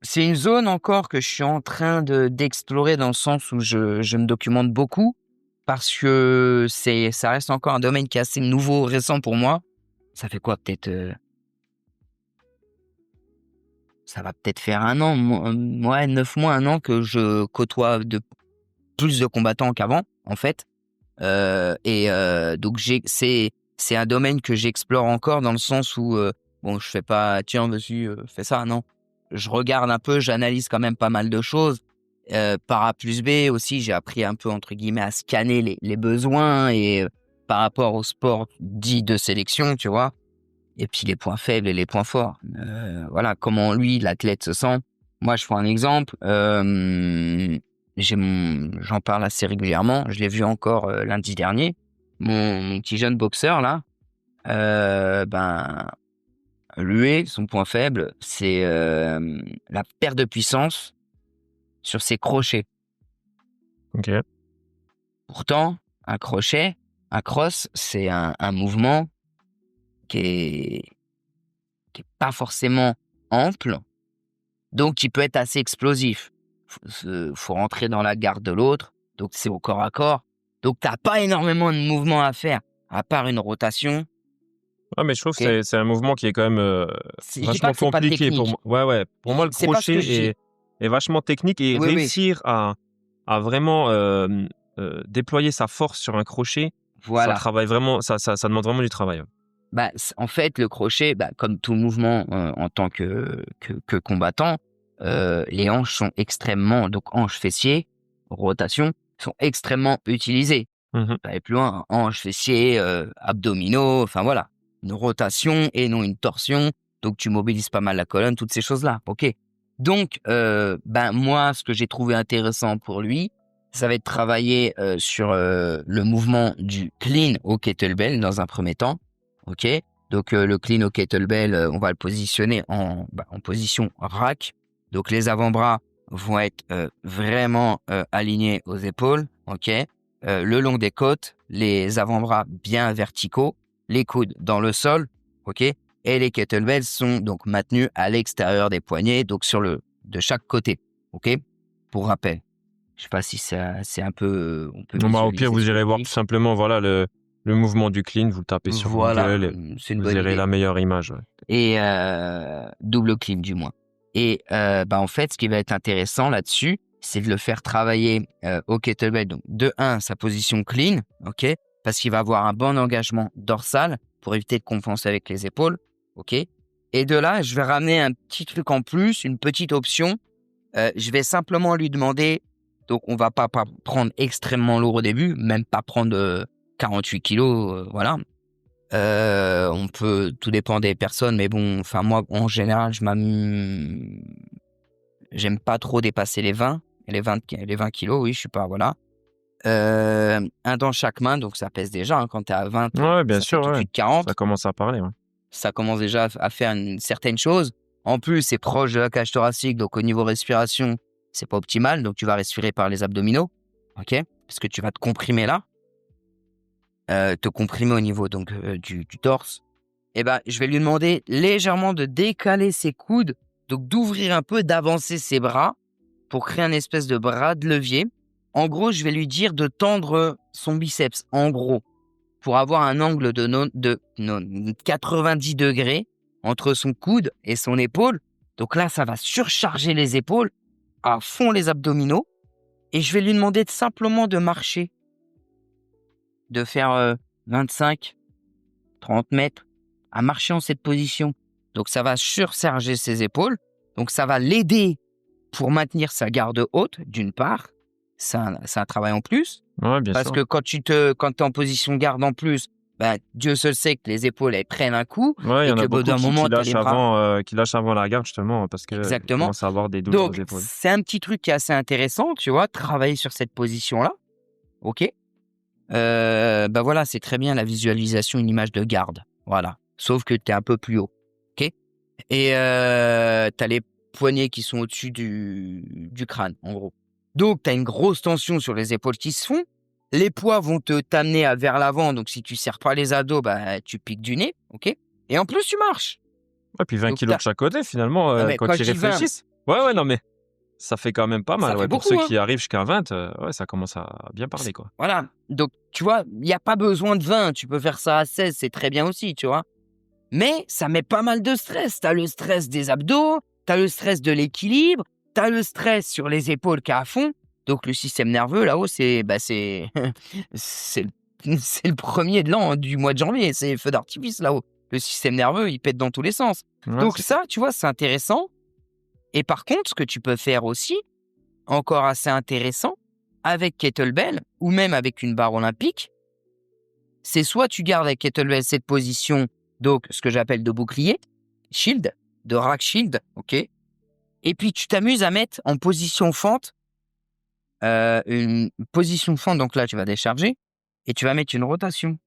Speaker 3: c'est une zone encore que je suis en train d'explorer dans le sens où je me documente beaucoup parce que ça reste encore un domaine qui est assez nouveau, récent pour moi. Ça fait quoi, peut-être ça va peut-être faire un an, ouais, 9 mois, un an que je côtoie plus de combattants qu'avant, en fait. Donc c'est un domaine que j'explore encore dans le sens où bon, je fais pas tiens, vas-y, fais ça, non. Je regarde un peu, j'analyse quand même pas mal de choses. Par A plus B aussi, j'ai appris un peu entre guillemets à scanner les besoins et par rapport au sport dit de sélection, tu vois. Et puis les points faibles et les points forts. Voilà, comment lui, l'athlète se sent. Moi, je prends un exemple. J'en parle assez régulièrement. Je l'ai vu encore lundi dernier. Mon petit jeune boxeur là, ben lui, son point faible, c'est la perte de puissance sur ses crochets.
Speaker 2: Ok.
Speaker 3: Pourtant, un crochet, un cross, c'est un mouvement qui est pas forcément ample, donc qui peut être assez explosif. Faut rentrer dans la garde de l'autre, donc c'est au corps à corps. Donc t'as pas énormément de mouvements à faire, à part une rotation.
Speaker 2: Ouais, mais je trouve
Speaker 3: Ok.
Speaker 2: que c'est un mouvement qui est quand même
Speaker 3: Je dis pas
Speaker 2: vachement
Speaker 3: que c'est pas
Speaker 2: compliqué pour
Speaker 3: technique.
Speaker 2: moi. Ouais, ouais. Pour moi, le
Speaker 3: C'est pas ce que
Speaker 2: crochet
Speaker 3: je dis.
Speaker 2: est vachement technique et
Speaker 3: Oui, oui.
Speaker 2: réussir à vraiment déployer sa force sur un crochet,
Speaker 3: Voilà.
Speaker 2: ça travaille vraiment, ça demande vraiment du travail.
Speaker 3: Bah, en fait, le crochet, comme tout mouvement en tant que combattant, les hanches sont extrêmement, donc hanches fessiers, rotation, sont extrêmement utilisées.
Speaker 2: Mhm.
Speaker 3: Aller plus loin, hanches fessiers, abdominaux, enfin voilà, une rotation et non une torsion. Donc tu mobilises pas mal la colonne, toutes ces choses-là. Ok. Donc moi, ce que j'ai trouvé intéressant pour lui, ça va être travailler sur le mouvement du clean au kettlebell dans un premier temps. Ok. Donc le clean au kettlebell, on va le positionner en position rack. Donc les avant-bras vont être vraiment alignés aux épaules. Ok. Le long des côtes, les avant-bras bien verticaux, les coudes dans le sol. Ok. Et les kettlebells sont donc maintenus à l'extérieur des poignets, donc de chaque côté. Ok. Pour rappel. Je sais pas si c'est un peu. On peut
Speaker 2: Au pire, vous irez voir
Speaker 3: visualiser.
Speaker 2: tout simplement le mouvement du clean, vous le tapez sur
Speaker 3: Voilà,
Speaker 2: Google et
Speaker 3: c'est une
Speaker 2: vous
Speaker 3: bonne
Speaker 2: aurez
Speaker 3: idée.
Speaker 2: la meilleure image. Ouais.
Speaker 3: Et double clean du moins. Et en fait, ce qui va être intéressant là-dessus, c'est de le faire travailler au kettlebell. Donc de 1, sa position clean, ok, parce qu'il va avoir un bon engagement dorsal pour éviter de compenser avec les épaules, ok. Et de là, je vais ramener un petit truc en plus, une petite option. Je vais simplement lui demander, donc on va pas prendre extrêmement lourd au début, même pas prendre 48 kilos, voilà. On peut, tout dépend des personnes, mais bon, enfin moi en général, j'aime pas trop dépasser les 20 kilos, oui, je suis pas, voilà. Un dans chaque main, donc ça pèse déjà, hein, quand t'es à 20,
Speaker 2: Ouais, bien
Speaker 3: ça fait
Speaker 2: sûr,
Speaker 3: tout de
Speaker 2: ouais.
Speaker 3: suite 40.
Speaker 2: Ça commence à parler. Ouais.
Speaker 3: Ça commence déjà à faire une certaine chose. En plus, c'est proche de la cage thoracique, donc au niveau respiration, c'est pas optimal, donc tu vas respirer par les abdominaux, ok, parce que tu vas te comprimer là. Te comprimer au niveau donc du torse, et je vais lui demander légèrement de décaler ses coudes, donc d'ouvrir un peu, d'avancer ses bras pour créer un espèce de bras de levier. En gros, je vais lui dire de tendre son biceps, en gros, pour avoir un angle de 90 degrés entre son coude et son épaule. Donc là, ça va surcharger les épaules, à fond les abdominaux, et je vais lui demander simplement de marcher, de faire 25, 30 mètres, à marcher en cette position. Donc, ça va surcharger ses épaules. Donc, ça va l'aider pour maintenir sa garde haute, d'une part. C'est un travail en plus.
Speaker 2: Ouais, bien
Speaker 3: Parce
Speaker 2: sûr.
Speaker 3: que quand tu es en position garde en plus, Dieu seul sait que les épaules, elles prennent un coup.
Speaker 2: Ouais, il y
Speaker 3: Et
Speaker 2: en
Speaker 3: que
Speaker 2: a
Speaker 3: bout
Speaker 2: beaucoup
Speaker 3: d'un moment, tu as les bras.
Speaker 2: qui lâchent avant la garde, justement, parce que ils
Speaker 3: Exactement.
Speaker 2: commencent à avoir des douleurs aux
Speaker 3: Donc,
Speaker 2: épaules.
Speaker 3: c'est un petit truc qui est assez intéressant, tu vois, travailler sur cette position-là. OK. Voilà, c'est très bien la visualisation, une image de garde. Voilà. Sauf que tu es un peu plus haut. OK. Et tu as les poignets qui sont au-dessus du crâne, en gros. Donc, tu as une grosse tension sur les épaules qui se font. Les poids vont t'amener vers l'avant. Donc, si tu serres pas les abdos, tu piques du nez. OK. Et en plus, tu marches.
Speaker 2: Ouais, puis 20
Speaker 3: Donc,
Speaker 2: kilos de chaque côté, finalement,
Speaker 3: Ah, mais
Speaker 2: quand
Speaker 3: quand
Speaker 2: ils
Speaker 3: je dis 20,
Speaker 2: réfléchissent. Ouais, non, mais ça fait quand même pas mal.
Speaker 3: ça
Speaker 2: Ouais.
Speaker 3: fait
Speaker 2: Pour
Speaker 3: beaucoup,
Speaker 2: ceux
Speaker 3: hein.
Speaker 2: qui arrivent jusqu'à 20, ouais, ça commence à bien parler, quoi.
Speaker 3: Voilà. Donc, tu vois, il n'y a pas besoin de 20. Tu peux faire ça à 16. C'est très bien aussi, tu vois. Mais ça met pas mal de stress. Tu as le stress des abdos, tu as le stress de l'équilibre, tu as le stress sur les épaules qui est à fond. Donc, le système nerveux, là-haut, c'est c'est le premier de l'an, du mois de janvier. C'est feu d'artifice, là-haut. Le système nerveux, il pète dans tous les sens.
Speaker 2: Ouais,
Speaker 3: Donc,
Speaker 2: c'est
Speaker 3: ça, tu vois, c'est intéressant. Et par contre, ce que tu peux faire aussi, encore assez intéressant, avec kettlebell ou même avec une barre olympique, c'est soit tu gardes avec kettlebell cette position, donc ce que j'appelle de bouclier, shield, de rack shield, ok. Et puis tu t'amuses à mettre en position fente, une position fente, donc là tu vas décharger, et tu vas mettre une rotation.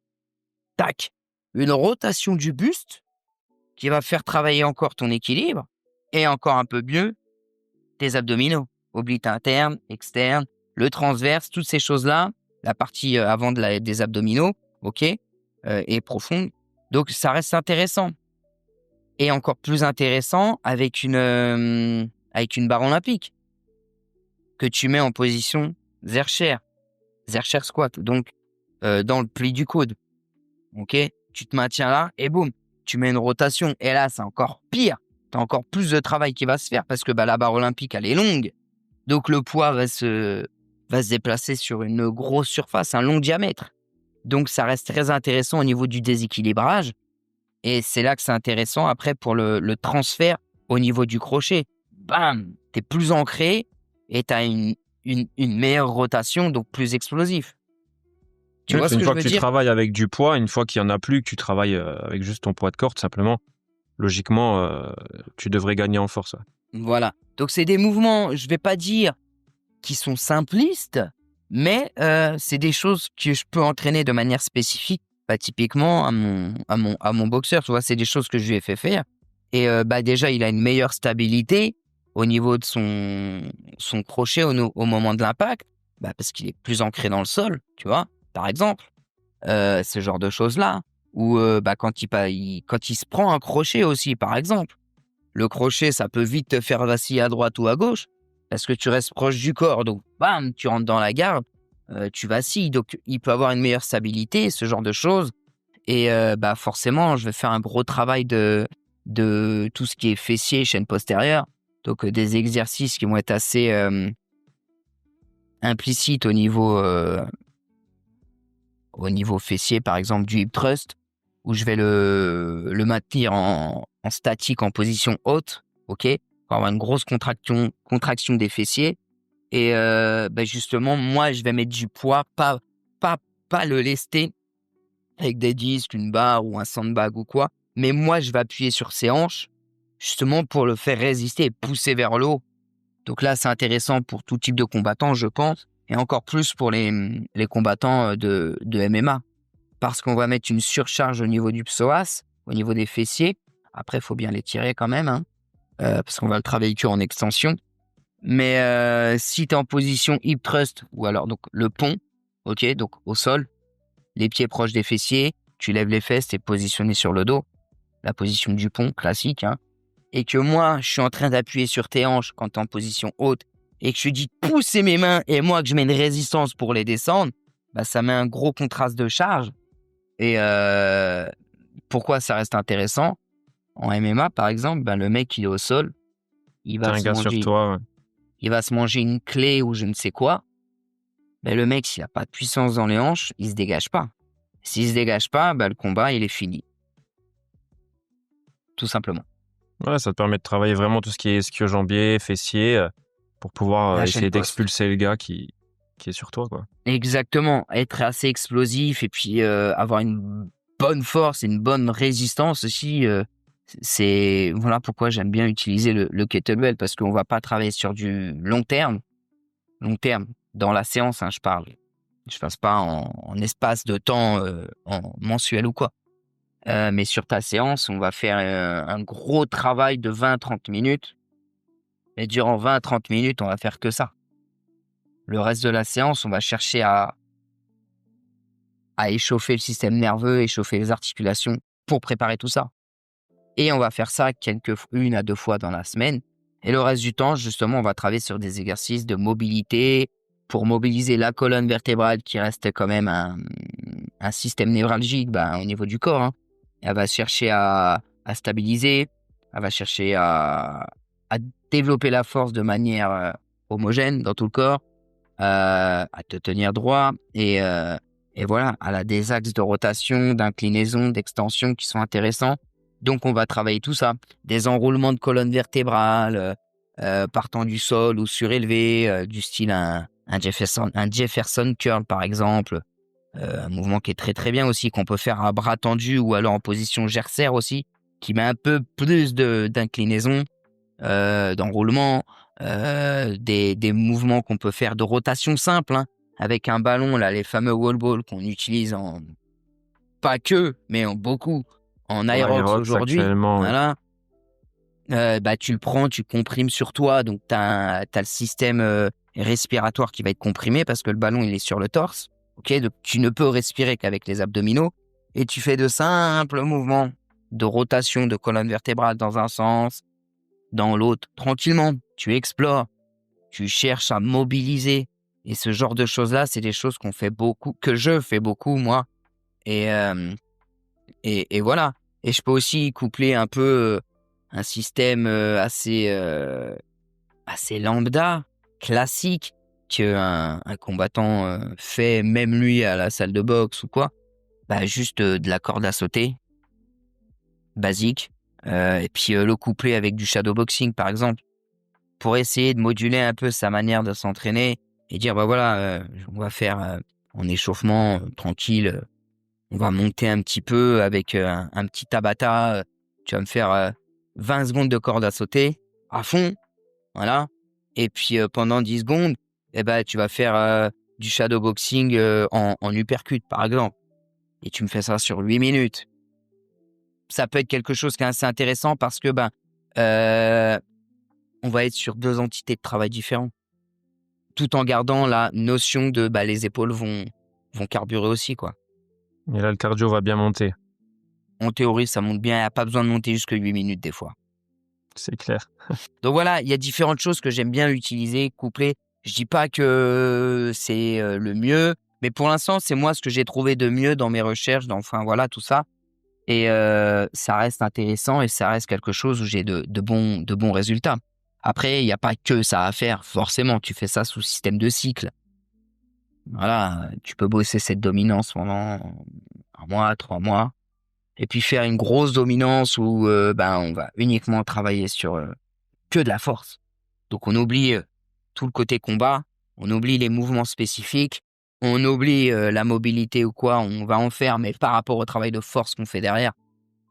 Speaker 3: Tac, une rotation du buste qui va faire travailler encore ton équilibre et encore un peu mieux tes abdominaux, oblique interne, externe, le transverse, toutes ces choses-là, la partie avant des abdominaux, ok, est profonde. Donc, ça reste intéressant. Et encore plus intéressant avec une barre olympique que tu mets en position Zercher squat, donc dans le pli du coude. Ok, tu te maintiens là et boum, tu mets une rotation. Et là, c'est encore pire. Tu as encore plus de travail qui va se faire parce que la barre olympique, elle est longue. Donc, le poids va se va se déplacer sur une grosse surface, un long diamètre. Donc, ça reste très intéressant au niveau du déséquilibrage. Et c'est là que c'est intéressant après pour le transfert au niveau du crochet. Bam, tu es plus ancré et tu as une meilleure rotation, donc plus explosif. Tu vois ce que je veux dire?
Speaker 2: Une fois que tu travailles avec du poids, une fois qu'il n'y en a plus, que tu travailles avec juste ton poids de corde, simplement, logiquement, tu devrais gagner en force. Ouais.
Speaker 3: Voilà. Donc, c'est des mouvements, je ne vais pas dire qui sont simplistes, mais c'est des choses que je peux entraîner de manière spécifique, typiquement à mon boxeur. Tu vois, c'est des choses que je lui ai fait faire. Et déjà, il a une meilleure stabilité au niveau de son crochet au moment de l'impact, parce qu'il est plus ancré dans le sol, tu vois, par exemple. Ce genre de choses-là. Ou quand il se prend un crochet aussi, par exemple. Le crochet, ça peut vite te faire vaciller à droite ou à gauche parce que tu restes proche du corps. Donc, bam, tu rentres dans la garde, tu vacilles. Donc, il peut avoir une meilleure stabilité, ce genre de choses. Et forcément, je vais faire un gros travail de tout ce qui est fessier, chaîne postérieure. Donc, des exercices qui vont être assez implicites au niveau fessier, par exemple, du hip thrust, où je vais le maintenir en statique, en position haute, ok, pour avoir une grosse contraction des fessiers. Et justement, moi, je vais mettre du poids, pas le lester avec des disques, une barre ou un sandbag ou quoi, mais moi, je vais appuyer sur ses hanches, justement pour le faire résister et pousser vers le haut. Donc là, c'est intéressant pour tout type de combattants, je pense, et encore plus pour les combattants de MMA. Parce qu'on va mettre une surcharge au niveau du psoas, au niveau des fessiers. Après, il faut bien les tirer quand même, hein, parce qu'on va le travailler en extension. Mais si tu es en position hip thrust, ou alors donc le pont, ok, donc au sol, les pieds proches des fessiers, tu lèves les fesses, tu es positionné sur le dos, la position du pont classique, hein, et que moi, je suis en train d'appuyer sur tes hanches quand tu es en position haute, et que je dis de pousser mes mains, et moi que je mets une résistance pour les descendre, ça met un gros contraste de charge. Et pourquoi ça reste intéressant? En MMA, par exemple, le mec, il est au sol, il
Speaker 2: T'as
Speaker 3: va
Speaker 2: un
Speaker 3: se
Speaker 2: gars sur
Speaker 3: manger,
Speaker 2: toi. Ouais.
Speaker 3: il va se manger une clé ou je ne sais quoi. Le mec, s'il n'a pas de puissance dans les hanches, il se dégage pas. S'il se dégage pas, le combat, il est fini. Tout simplement.
Speaker 2: Ouais, ça te permet de travailler vraiment tout ce qui est ischio-jambier, fessier, pour pouvoir
Speaker 3: La
Speaker 2: essayer
Speaker 3: chaîne poste.
Speaker 2: d'expulser le gars qui est sur toi, quoi.
Speaker 3: Exactement. Être assez explosif et puis avoir une bonne force et une bonne résistance aussi. C'est voilà pourquoi j'aime bien utiliser le kettlebell, parce qu'on va pas travailler sur du long terme dans la séance, hein, je parle. Je passe pas en espace de temps en mensuel ou quoi. Mais sur ta séance, on va faire un gros travail de 20-30 minutes. Et durant 20-30 minutes, on va faire que ça. Le reste de la séance, on va chercher à échauffer le système nerveux, échauffer les articulations pour préparer tout ça. Et on va faire ça 1 à 2 fois dans la semaine. Et le reste du temps, justement, on va travailler sur des exercices de mobilité pour mobiliser la colonne vertébrale qui reste quand même un système névralgique au niveau du corps. Hein. Elle va chercher à stabiliser, elle va chercher à développer la force de manière homogène dans tout le corps, à te tenir droit et voilà, elle a des axes de rotation, d'inclinaison, d'extension qui sont intéressants. Donc, on va travailler tout ça. Des enroulements de colonne vertébrale, partant du sol ou surélevé, du style un Jefferson curl, par exemple. Un mouvement qui est très, très bien aussi, qu'on peut faire à bras tendus ou alors en position gercer aussi, qui met un peu plus d'inclinaison, d'enroulement, des mouvements qu'on peut faire de rotation simple, hein, avec un ballon, là, les fameux wall balls qu'on utilise pas que, mais en beaucoup, en Aerox aujourd'hui. Voilà. Tu le prends, tu comprimes sur toi, donc tu as le système respiratoire qui va être comprimé parce que le ballon, il est sur le torse. Okay, donc tu ne peux respirer qu'avec les abdominaux et tu fais de simples mouvements de rotation de colonne vertébrale dans un sens, dans l'autre, tranquillement. Tu explores, tu cherches à mobiliser. Et ce genre de choses-là, c'est des choses qu'on fait beaucoup, que je fais beaucoup, moi. Et voilà. Et je peux aussi coupler un peu un système assez lambda, classique, qu'un combattant fait, même lui, à la salle de boxe ou quoi, bah, juste de la corde à sauter, basique, et puis le coupler avec du shadowboxing, par exemple, pour essayer de moduler un peu sa manière de s'entraîner et dire, bah voilà, on va faire en échauffement tranquille, on va monter un petit peu avec un petit Tabata, tu vas me faire 20 secondes de corde à sauter à fond, voilà, et puis pendant 10 secondes, eh ben, tu vas faire du shadowboxing en uppercut, par exemple, et tu me fais ça sur 8 minutes. Ça peut être quelque chose qui est assez intéressant parce que on va être sur 2 entités de travail différentes, tout en gardant la notion de les épaules vont carburer aussi, quoi.
Speaker 2: Et là, le cardio va bien monter.
Speaker 3: En théorie, ça monte bien, il n'y a pas besoin de monter jusque 8 minutes des fois.
Speaker 2: C'est clair.
Speaker 3: Donc voilà, il y a différentes choses que j'aime bien utiliser, coupler. Je dis pas que c'est le mieux, mais pour l'instant, c'est moi ce que j'ai trouvé de mieux dans mes recherches, enfin voilà, tout ça. Et ça reste intéressant et ça reste quelque chose où j'ai de bons résultats. Après, il n'y a pas que ça à faire. Forcément, tu fais ça sous système de cycle. Voilà, tu peux bosser cette dominance pendant 1 mois, 3 mois. Et puis faire une grosse dominance où on va uniquement travailler sur que de la force. Donc on oublie tout le côté combat, on oublie les mouvements spécifiques, on oublie la mobilité ou quoi, on va en faire, mais par rapport au travail de force qu'on fait derrière.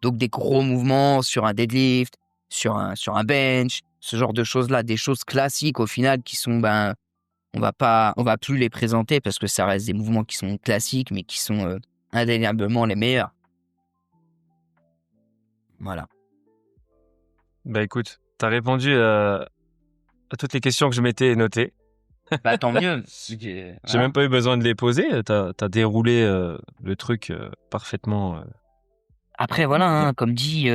Speaker 3: Donc des gros mouvements sur un deadlift, sur un bench, ce genre de choses-là, des choses classiques au final qui sont, on va plus les présenter parce que ça reste des mouvements qui sont classiques, mais qui sont indéniablement les meilleurs. Voilà.
Speaker 2: Bah écoute, t'as répondu à toutes les questions que je m'étais notées.
Speaker 3: Tant mieux.
Speaker 2: J'ai même pas eu besoin de les poser. T'as déroulé le truc parfaitement.
Speaker 3: Après, voilà, comme dit,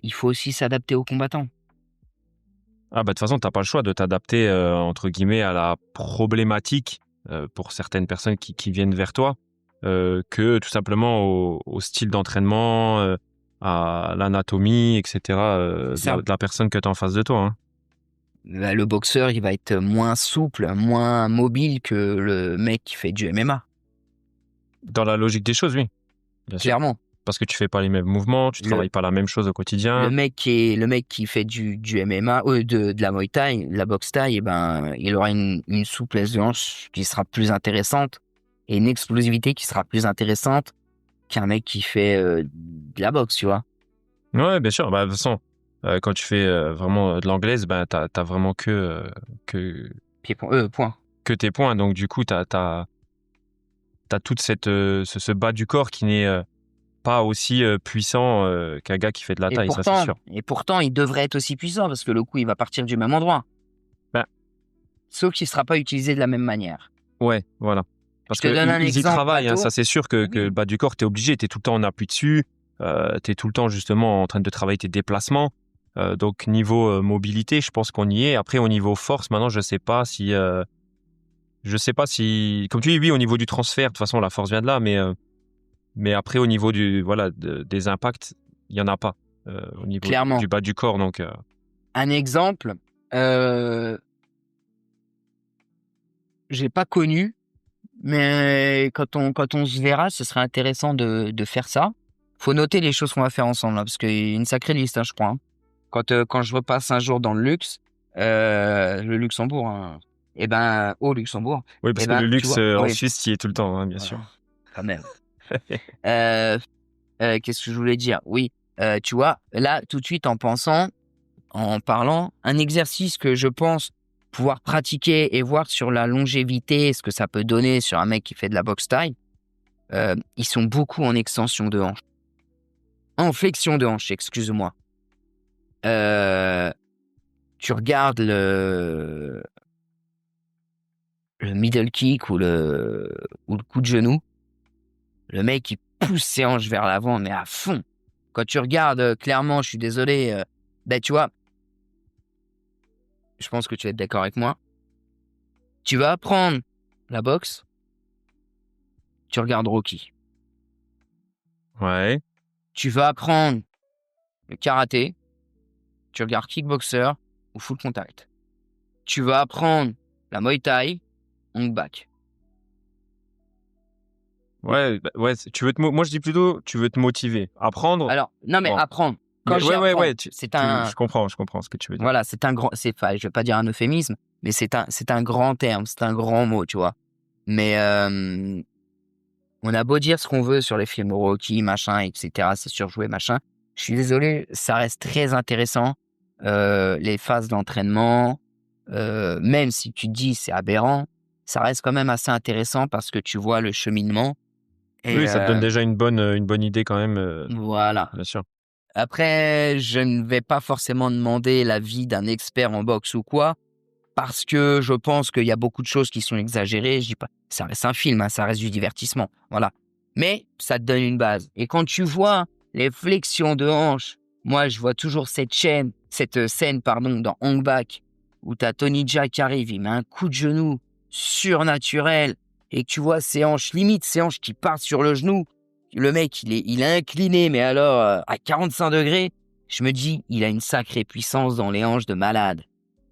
Speaker 3: il faut aussi s'adapter aux combattants.
Speaker 2: Ah bah de toute façon, t'as pas le choix de t'adapter entre guillemets à la problématique pour certaines personnes qui viennent vers toi, que tout simplement au style d'entraînement, à l'anatomie, etc. De la personne que t'as en face de toi. Hein.
Speaker 3: Le boxeur, il va être moins souple, moins mobile que le mec qui fait du MMA.
Speaker 2: Dans la logique des choses, oui. Bien sûr.
Speaker 3: Clairement.
Speaker 2: Parce que tu fais pas les mêmes mouvements, tu travailles pas la même chose au quotidien.
Speaker 3: Le mec qui fait du MMA, de la Muay Thai, de la boxe Thai, il aura une souplesse de hanche qui sera plus intéressante et une explosivité qui sera plus intéressante qu'un mec qui fait de la boxe, tu vois.
Speaker 2: Ouais, bien sûr. Bah, de toute façon, quand tu fais vraiment de l'anglaise, t'as vraiment que
Speaker 3: Point.
Speaker 2: que tes points. Donc du coup, t'as toute ce bas du corps qui n'est pas aussi puissant qu'un gars qui fait de la taille, ça c'est sûr.
Speaker 3: Et pourtant, il devrait être aussi puissant parce que le coup, il va partir du même endroit. Sauf qu'il ne sera pas utilisé de la même manière.
Speaker 2: Ouais, voilà. Parce qu'ils y travaillent, hein, ça c'est sûr que le bas du corps, t'es obligé, t'es tout le temps en appui dessus, t'es tout le temps justement en train de travailler tes déplacements. Donc niveau mobilité, je pense qu'on y est. Après, au niveau force, maintenant, je sais pas si, comme tu dis, oui, au niveau du transfert, de toute façon, la force vient de là, mais après, au niveau des impacts, il y en a pas au niveau du bas du corps. Donc,
Speaker 3: un exemple, j'ai pas connu, mais quand on se verra, ce serait intéressant de faire ça. Faut noter les choses qu'on va faire ensemble, là, parce qu'il y a une sacrée liste, je crois. Hein. Quand je repasse un jour dans le luxe, le Luxembourg, hein, au Luxembourg.
Speaker 2: Oui, parce que le luxe en Suisse, tu y es tout le temps, hein, bien sûr.
Speaker 3: Quand même. Qu'est-ce que je voulais dire? Oui, tu vois, là, tout de suite, en parlant, un exercice que je pense pouvoir pratiquer et voir sur la longévité, ce que ça peut donner sur un mec qui fait de la boxe taille, ils sont beaucoup en extension de hanche. En flexion de hanche, excuse-moi. Tu regardes le middle kick ou le coup de genou, le mec il pousse ses hanches vers l'avant, mais à fond. Quand tu regardes clairement, je suis désolé, tu vois, je pense que tu vas être d'accord avec moi. Tu vas apprendre la boxe, tu regardes Rocky.
Speaker 2: Ouais.
Speaker 3: Tu vas apprendre le karaté, tu regardes Kickboxer ou full contact. Tu vas apprendre la Muay Thai, Hong Bak.
Speaker 2: Ouais, moi je dis plutôt, tu veux te motiver. Apprendre.
Speaker 3: Alors, non, mais
Speaker 2: Bon.
Speaker 3: apprendre. Quand
Speaker 2: Mais
Speaker 3: je dis apprendre,
Speaker 2: je comprends ce que tu veux dire.
Speaker 3: Voilà, c'est un grand. Je vais pas dire un euphémisme, mais c'est un grand terme, c'est un grand mot, tu vois. Mais on a beau dire ce qu'on veut sur les films Rocky, machin, etc. C'est surjoué, machin. Je suis désolé, ça reste très intéressant. Les phases d'entraînement, même si tu te dis c'est aberrant, ça reste quand même assez intéressant parce que tu vois le cheminement. Et,
Speaker 2: Oui, ça te donne déjà une bonne idée quand même.
Speaker 3: Voilà.
Speaker 2: Bien sûr.
Speaker 3: Après, je ne vais pas forcément demander l'avis d'un expert en boxe ou quoi, parce que je pense qu'il y a beaucoup de choses qui sont exagérées. Je dis pas, ça reste un film, hein, ça reste du divertissement, voilà. Mais ça te donne une base. Et quand tu vois les flexions de hanches, moi je vois toujours cette scène, dans Hong Bak, où t'as Tony Jaa qui arrive, il met un coup de genou surnaturel, et que tu vois ses hanches qui partent sur le genou. Le mec, il est incliné, mais alors à 45 degrés, je me dis, il a une sacrée puissance dans les hanches de malade.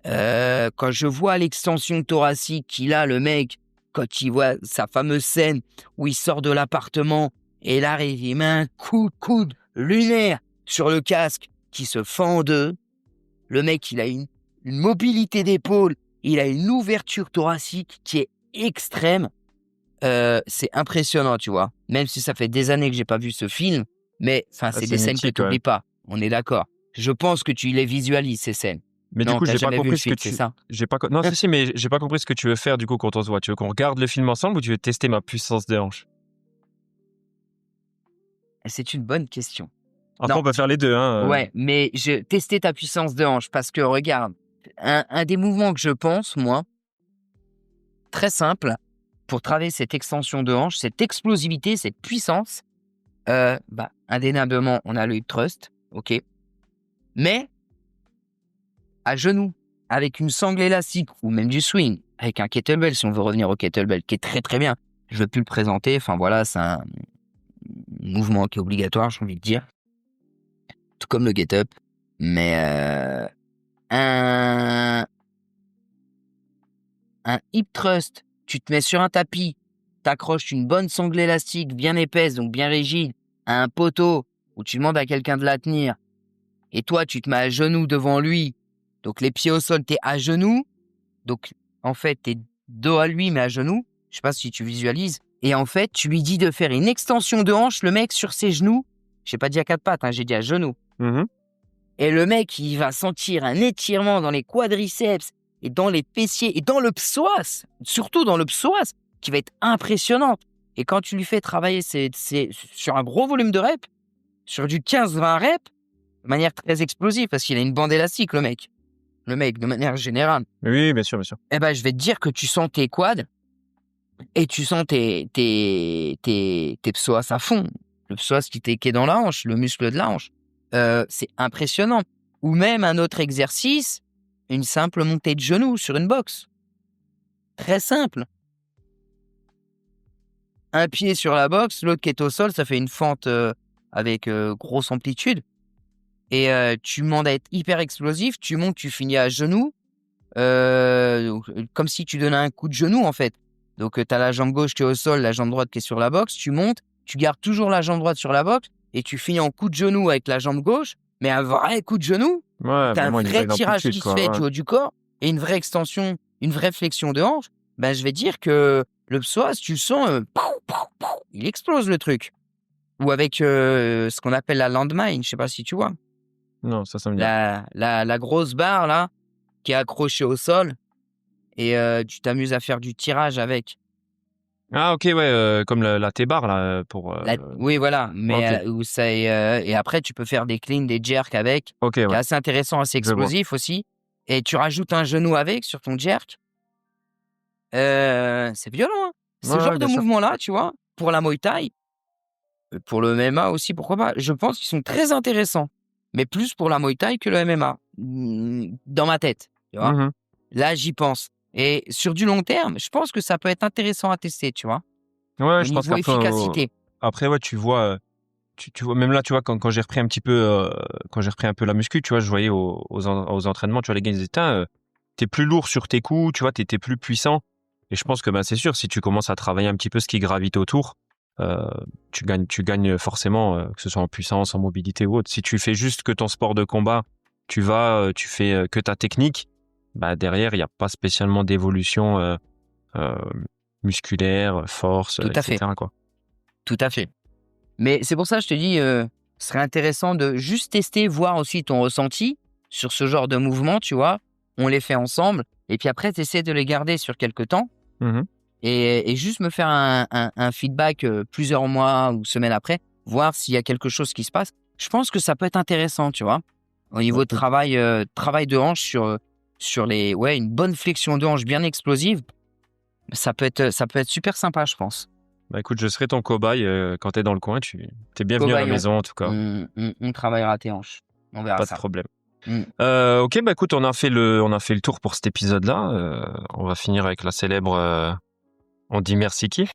Speaker 3: Quand je vois l'extension thoracique qu'il a, le mec, quand il voit sa fameuse scène où il sort de l'appartement et il arrive, il met un coup de coude lunaire sur le casque qui se fend en deux. Le mec, il a une mobilité d'épaule, il a une ouverture thoracique qui est extrême. C'est impressionnant, tu vois. Même si ça fait des années que j'ai pas vu ce film, mais c'est des scènes que tu n'oublies pas. On est d'accord. Je pense que tu les visualises, ces scènes.
Speaker 2: Mais
Speaker 3: non,
Speaker 2: du coup, j'ai pas compris ce que
Speaker 3: c'est ça.
Speaker 2: Non, si, mais j'ai pas compris ce que tu veux faire du coup quand on se voit. Tu veux qu'on regarde le film ensemble ou tu veux tester ma puissance de hanche?
Speaker 3: C'est une bonne question.
Speaker 2: Après, on peut faire les deux, hein.
Speaker 3: Ouais, mais tester ta puissance de hanche parce que regarde, un des mouvements que je pense, moi, très simple, pour travailler cette extension de hanche, cette explosivité, cette puissance, indéniablement, on a le hip thrust, ok, mais à genoux, avec une sangle élastique ou même du swing, avec un kettlebell, si on veut revenir au kettlebell, qui est très très bien. Je ne veux plus le présenter, enfin voilà, c'est un mouvement qui est obligatoire, j'ai envie de dire. Tout comme le get-up, mais un hip thrust, tu te mets sur un tapis, t'accroches une bonne sangle élastique bien épaisse, donc bien rigide, à un poteau où tu demandes à quelqu'un de la tenir, et toi, tu te mets à genoux devant lui, donc les pieds au sol, t'es à genoux, donc en fait, t'es dos à lui, mais à genoux, je sais pas si tu visualises, et en fait, tu lui dis de faire une extension de hanche, le mec sur ses genoux, j'ai pas dit à quatre pattes, hein, j'ai dit à genoux, et le mec, il va sentir un étirement dans les quadriceps, et dans les fessiers, et dans le psoas, surtout dans le psoas, qui va être impressionnant. Et quand tu lui fais travailler c'est sur un gros volume de reps, sur du 15-20 reps, de manière très explosive, parce qu'il a une bande élastique, le mec, de manière générale.
Speaker 2: Oui, bien sûr, bien sûr.
Speaker 3: Eh ben, je vais te dire que tu sens tes quads, et tu sens tes psoas à fond. Le psoas qui est dans la hanche, le muscle de la hanche. C'est impressionnant. Ou même un autre exercice, une simple montée de genoux sur une boxe. Très simple. Un pied sur la boxe, l'autre qui est au sol, ça fait une fente avec grosse amplitude. Et tu demandes à être hyper explosif, tu montes, tu finis à genoux, comme si tu donnais un coup de genou en fait. Donc tu as la jambe gauche qui est au sol, la jambe droite qui est sur la boxe, tu montes, tu gardes toujours la jambe droite sur la boxe, et tu finis en coup de genou avec la jambe gauche, mais un vrai coup de genou.
Speaker 2: Ouais,
Speaker 3: t'as un vrai tirage qui se fait
Speaker 2: ouais.
Speaker 3: du haut du corps et une vraie extension, une vraie flexion de hanche. Ben, je vais dire que le psoas, tu le sens, il explose le truc. Ou avec ce qu'on appelle la landmine, je sais pas si tu vois.
Speaker 2: Non, ça me dit.
Speaker 3: La grosse barre là, qui est accrochée au sol et tu t'amuses à faire du tirage avec.
Speaker 2: Ah ok, ouais, comme la T-bar là pour.
Speaker 3: Oui, voilà, mais
Speaker 2: Ok.
Speaker 3: où ça et après tu peux faire des cleans, des jerks avec,
Speaker 2: Ok,
Speaker 3: qui est
Speaker 2: ouais.
Speaker 3: assez intéressant, assez explosif aussi. Et tu rajoutes un genou avec sur ton jerk. C'est violent, hein. Ce genre de mouvement-là, tu vois, pour la Muay Thai, pour le MMA aussi, pourquoi pas. Je pense qu'ils sont très intéressants, mais plus pour la Muay Thai que le MMA, dans ma tête, tu vois. Là, j'y pense. Et sur du long terme, je pense que ça peut être intéressant à tester, tu vois.
Speaker 2: Ouais,
Speaker 3: Au
Speaker 2: je pense
Speaker 3: niveau
Speaker 2: qu'après,
Speaker 3: efficacité.
Speaker 2: après, ouais, tu vois, tu vois, même là, tu vois, quand j'ai repris un petit peu, quand j'ai repris un peu la muscu, tu vois, je voyais aux entraînements, tu vois, les gars, ils disaient, t'es plus lourd sur tes coups, tu vois, t'es plus puissant. Et je pense que, c'est sûr, si tu commences à travailler un petit peu ce qui gravite autour, tu gagnes forcément, que ce soit en puissance, en mobilité ou autre. Si tu fais juste que ton sport de combat, tu fais que ta technique, derrière, il n'y a pas spécialement d'évolution musculaire, force,
Speaker 3: Tout à
Speaker 2: etc.
Speaker 3: fait.
Speaker 2: Quoi.
Speaker 3: Tout à fait. Mais c'est pour ça que je te dis, ce serait intéressant de juste tester, voir aussi ton ressenti sur ce genre de mouvement, tu vois. On les fait ensemble. Et puis après, tu essaies de les garder sur quelques temps.
Speaker 2: Mmh.
Speaker 3: Et juste me faire un feedback plusieurs mois ou semaines après, voir s'il y a quelque chose qui se passe. Je pense que ça peut être intéressant, tu vois. Au niveau de travail de hanche sur une bonne flexion de hanche bien explosive, ça peut être super sympa, je pense.
Speaker 2: Écoute, je serai ton cobaye quand t'es dans le coin. T'es bienvenu à la
Speaker 3: Cobaye,
Speaker 2: maison, en tout cas.
Speaker 3: On travaillera tes hanches. On verra
Speaker 2: Pas
Speaker 3: ça.
Speaker 2: de problème.
Speaker 3: Mm.
Speaker 2: Ok, écoute, on a fait le tour pour cet épisode-là. On va finir avec la célèbre on dit merci qui?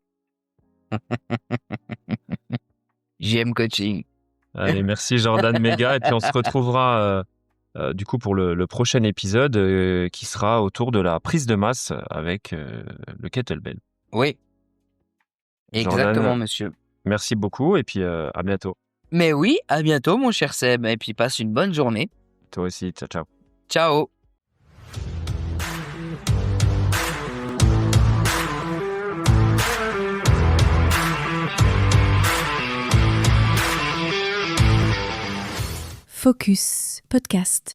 Speaker 3: JM Coaching.
Speaker 2: Allez, merci Jordan Mega. Et puis on se retrouvera du coup pour le prochain épisode qui sera autour de la prise de masse avec le kettlebell.
Speaker 3: Oui. Exactement,
Speaker 2: Jordan,
Speaker 3: monsieur.
Speaker 2: merci beaucoup et puis à bientôt.
Speaker 3: Mais oui, à bientôt, mon cher Seb. Et puis passe une bonne journée.
Speaker 2: Toi aussi, ciao, ciao.
Speaker 3: Ciao.
Speaker 1: Focus Podcast.